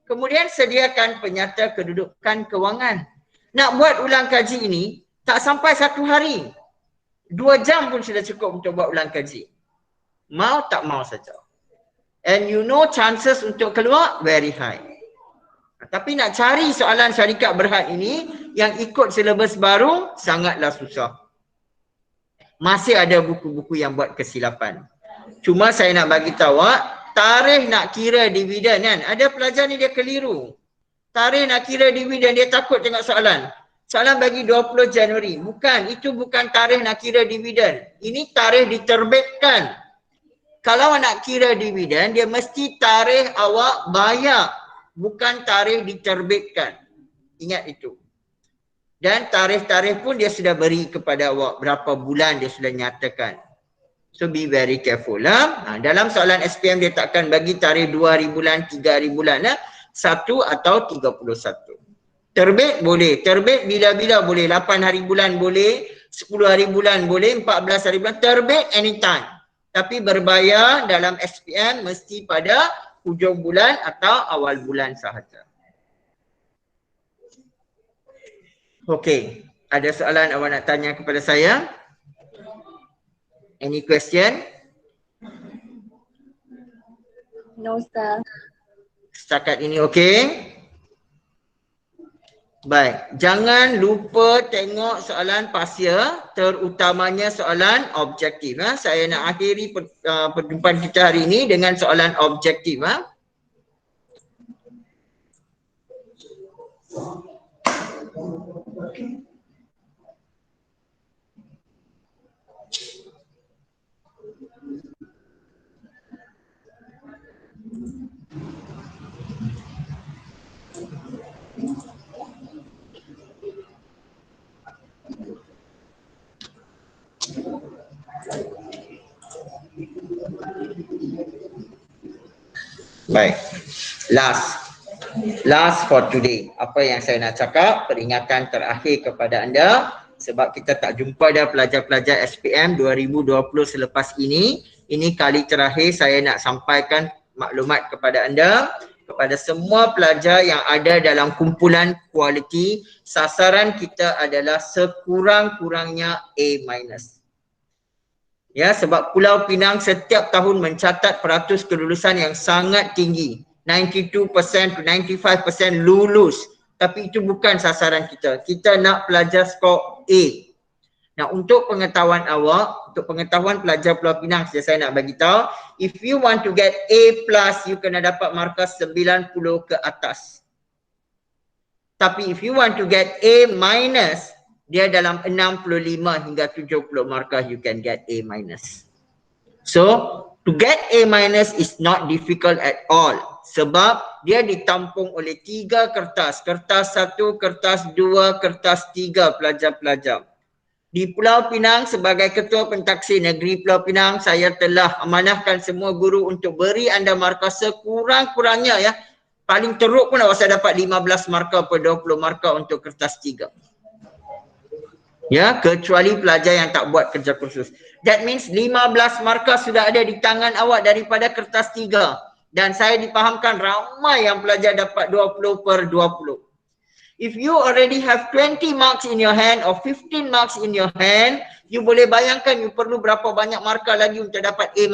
Kemudian sediakan penyata kedudukan kewangan. Nak buat ulang kaji ini tak sampai 1 hari. 2 jam pun sudah cukup untuk buat ulang kaji. Mau tak mau saja. And you know chances untuk keluar very high. Tapi nak cari soalan syarikat berhad ini yang ikut silabus baru sangatlah susah. Masih ada buku-buku yang buat kesilapan. Cuma saya nak bagi tahu tarikh nak kira dividen kan. Ada pelajar ni dia keliru. Tarikh nak kira dividen dia takut tengok soalan. Soalan bagi 20 Januari. Bukan, itu bukan tarikh nak kira dividen. Ini tarikh diterbitkan. Kalau nak kira dividen dia mesti tarikh awak bayar. Bukan tarikh diterbitkan. Ingat itu. Dan tarikh-tarikh pun dia sudah beri kepada awak. Berapa bulan dia sudah nyatakan. So be very careful lah. Dalam soalan SPM dia takkan bagi tarikh 2 hari bulan, 3 hari bulan lah. 1 atau 31. Terbit boleh. Terbit bila-bila boleh. 8 hari bulan boleh. 10 hari bulan boleh. 14 hari bulan. Terbit anytime. Tapi berbayar dalam SPM mesti pada hujung bulan atau awal bulan sahaja. Okey, ada soalan awak nak tanya kepada saya? Any question? No, sir. Setakat ini okey? Baik, jangan lupa tengok soalan pasia, terutamanya soalan objektif. Saya nak akhiri perjumpaan kita hari ini dengan soalan objektif. Baik, last for today. Apa yang saya nak cakap, peringatan terakhir kepada anda, sebab kita tak jumpa dah pelajar-pelajar SPM 2020 selepas ini. Ini kali terakhir saya nak sampaikan maklumat kepada anda, kepada semua pelajar yang ada dalam kumpulan kualiti, sasaran kita adalah sekurang-kurangnya A-. Ya, sebab Pulau Pinang setiap tahun mencatat peratus kelulusan yang sangat tinggi. 92% to 95% lulus. Tapi itu bukan sasaran kita. Kita nak pelajar skor A. Nah, untuk pengetahuan awak, untuk pengetahuan pelajar Pulau Pinang, saya nak bagi tahu, if you want to get A+, you kena dapat markah 90 ke atas. Tapi if you want to get A-, dia dalam 65 hingga 70 markah you can get A-. So, to get A- is not difficult at all. Sebab dia ditampung oleh 3 kertas. Kertas 1, kertas 2, kertas 3 pelajar-pelajar. Di Pulau Pinang sebagai Ketua Pentaksir Negeri Pulau Pinang, saya telah amanahkan semua guru untuk beri anda markah sekurang-kurangnya ya. Paling teruk pun awak saya dapat 15 markah per 20 markah untuk kertas 3. Ya, kecuali pelajar yang tak buat kerja kursus. That means 15 markah sudah ada di tangan awak daripada kertas 3. Dan saya dipahamkan ramai yang pelajar dapat 20 per 20. If you already have 20 marks in your hand or 15 marks in your hand, you boleh bayangkan you perlu berapa banyak markah lagi untuk dapat A-.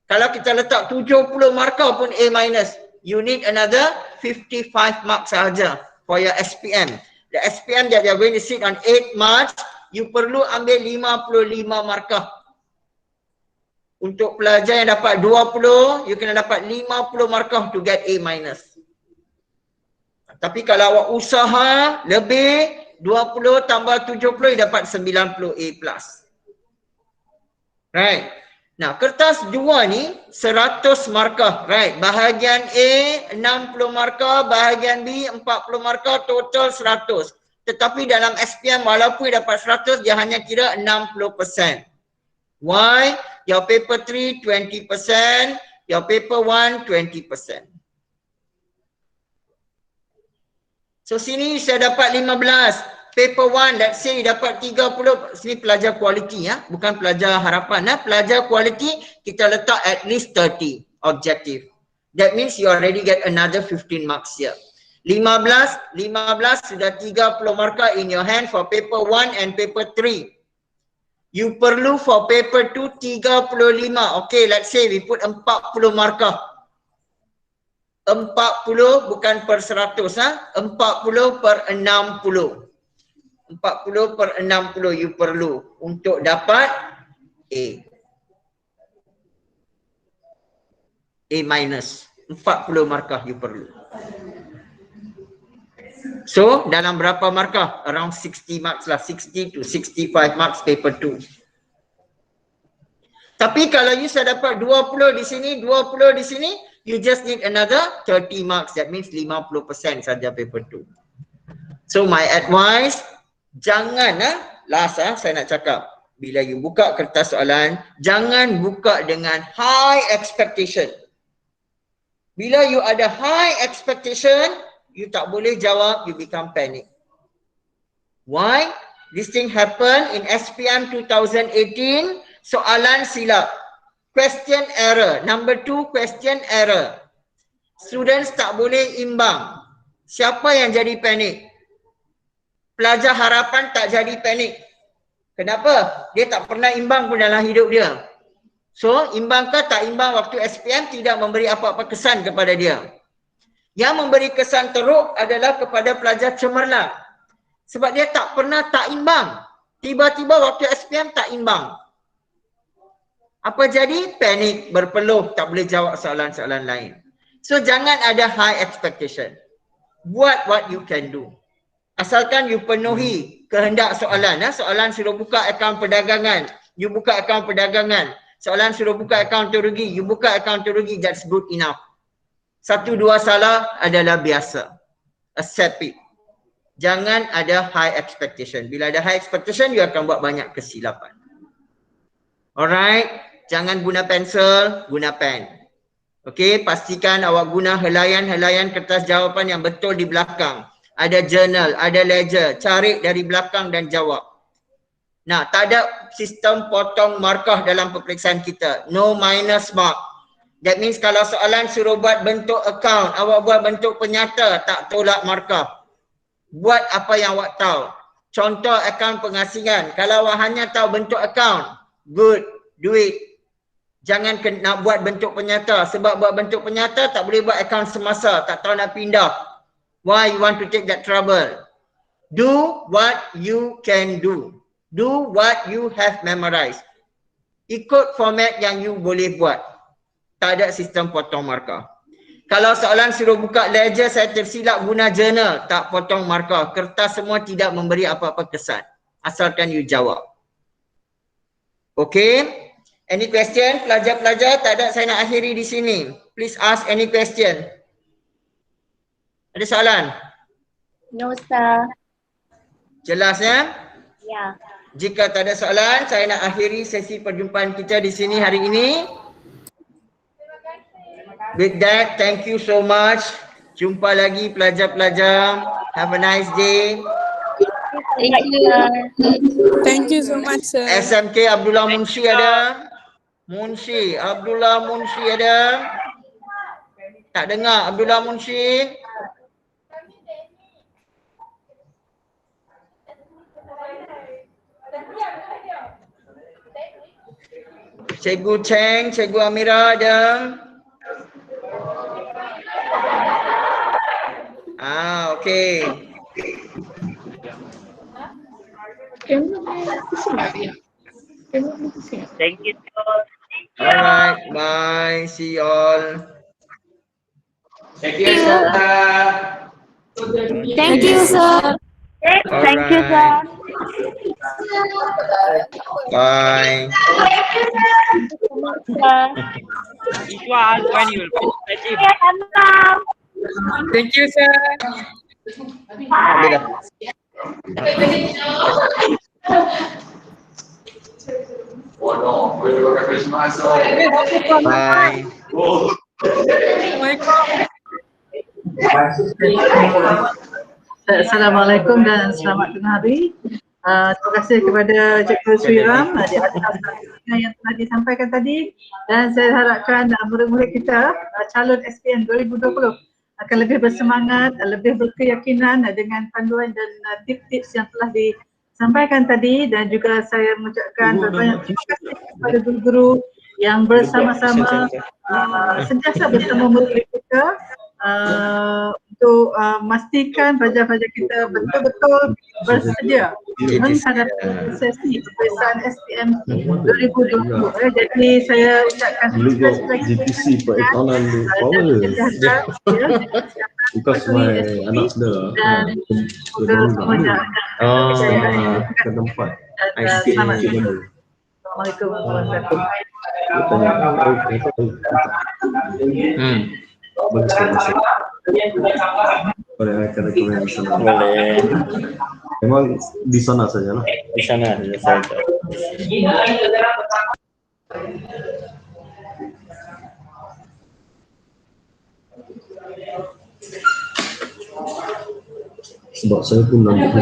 Kalau kita letak 70 markah pun A-, you need another 55 marks sahaja for your SPM. The SPM that you are going to sit on 8 March, you perlu ambil 55 markah. Untuk pelajar yang dapat 20, you kena dapat 50 markah to get A-. Tapi kalau awak usaha lebih, 20 tambah 70, you dapat 90 A+. Right. Nah, kertas 2 ni 100 markah, right? Bahagian A 60 markah, bahagian B 40 markah, total 100. Tetapi dalam SPM walaupun dapat 100, dia hanya kira 60%. Why? Your paper 3 20%, your paper 1 20%. So sini saya dapat 15. Paper 1, let's say dapat 30, sini pelajar kualiti ya, bukan pelajar harapan ya. Pelajar kualiti kita letak at least 30 objective. That means you already get another 15 marks here. 15 sudah 30 markah in your hand for paper 1 and paper 3. You perlu for paper 2 35. Okay, let's say we put 40 markah. 40 bukan per 100 40 per 60. 40/60 you perlu untuk dapat A. A minus. 40 markah you perlu. So dalam berapa markah? Around 60 marks lah. 60 to 65 marks paper 2. Tapi kalau you sudah dapat 20 di sini, 20 di sini, you just need another 30 marks. That means 50% saja paper 2. So my advice, jangan last saya nak cakap. Bila you buka kertas soalan, jangan buka dengan high expectation. Bila you ada high expectation, you tak boleh jawab, you become panic. Why? This thing happen in SPM 2018, soalan silap. Question error. Number 2, question error. Students tak boleh imbang. Siapa yang jadi panik? Pelajar harapan tak jadi panik. Kenapa? Dia tak pernah imbang pun dalam hidup dia. So, imbang ke tak imbang waktu SPM tidak memberi apa-apa kesan kepada dia. Yang memberi kesan teruk adalah kepada pelajar cemerlang. Sebab dia tak pernah tak imbang. Tiba-tiba waktu SPM tak imbang. Apa jadi? Panik, berpeluh, tak boleh jawab soalan-soalan lain. So, jangan ada high expectation. Buat what you can do. Asalkan you penuhi kehendak soalan. Soalan suruh buka akaun perdagangan, you buka akaun perdagangan. Soalan suruh buka akaun terugi, you buka akaun terugi, that's good enough. 1-2 salah adalah biasa. Accept it. Jangan ada high expectation. Bila ada high expectation, you akan buat banyak kesilapan. Alright, jangan guna pensel, guna pen. Okay, pastikan awak guna helaian-helaian kertas jawapan yang betul di belakang. Ada journal, ada ledger, cari dari belakang dan jawab. Nah, tak ada sistem potong markah dalam peperiksaan kita. No minus mark. That means kalau soalan suruh buat bentuk akaun, awak buat bentuk penyata, tak tolak markah. Buat apa yang awak tahu. Contoh akaun pengasingan. Kalau awak hanya tahu bentuk akaun, good, do it. Jangan nak buat bentuk penyata. Sebab buat bentuk penyata tak boleh buat akaun semasa, tak tahu nak pindah. Why you want to take that trouble? Do what you can do. Do what you have memorized. Ikut format yang you boleh buat. Tak ada sistem potong markah. Kalau soalan suruh buka ledger, saya tersilap guna journal, tak potong markah. Kertas semua tidak memberi apa-apa kesan. Asalkan you jawab. Okay? Any question? Pelajar-pelajar, tak ada, saya nak akhiri di sini. Please ask any question. Ada soalan? No, sir. Jelas ya? Ya. Jika tak ada soalan, saya nak akhiri sesi perjumpaan kita di sini hari ini. With that, thank you so much. Jumpa lagi pelajar-pelajar. Have a nice day. Thank you. Thank you so much, sir. SMK Abdullah Munshi ada? Munshi, Abdullah Munshi ada? Tak dengar Abdullah Munshi? Cikgu Cheng, Cikgu Amira ada? Okay. Thank you. Alright, bye. See you all. Thank you, sir. Thank you, sir. Bye. If you ask when you will come. Thank you, sir. Bye. Assalamualaikum dan selamat tengah hari. Terima kasih kepada Cikgu Sriram di atas yang telah disampaikan tadi, dan saya harapkan murid-murid kita calon SPM 2020 akan lebih bersemangat, lebih berkeyakinan dengan panduan dan tips-tips yang telah disampaikan tadi, dan juga saya mengucapkan banyak terima kasih kepada guru-guru yang bersama-sama sentiasa bersama murid kita untuk memastikan pelajar-pelajar kita betul-betul bersedia menghadapi sesi peperiksaan SPM 2020. Jadi saya ucapkan Look at GPC perikanan di power. Because my anak dah dan semoga semuanya ke tempat. selamat. Assalamualaikum warahmatullahi wabarakatuh. Bagus masuk. Boleh akan rekomend di sana. Boleh. Memang di sana saja lah. Di sana saja. Sebab saya pun nampak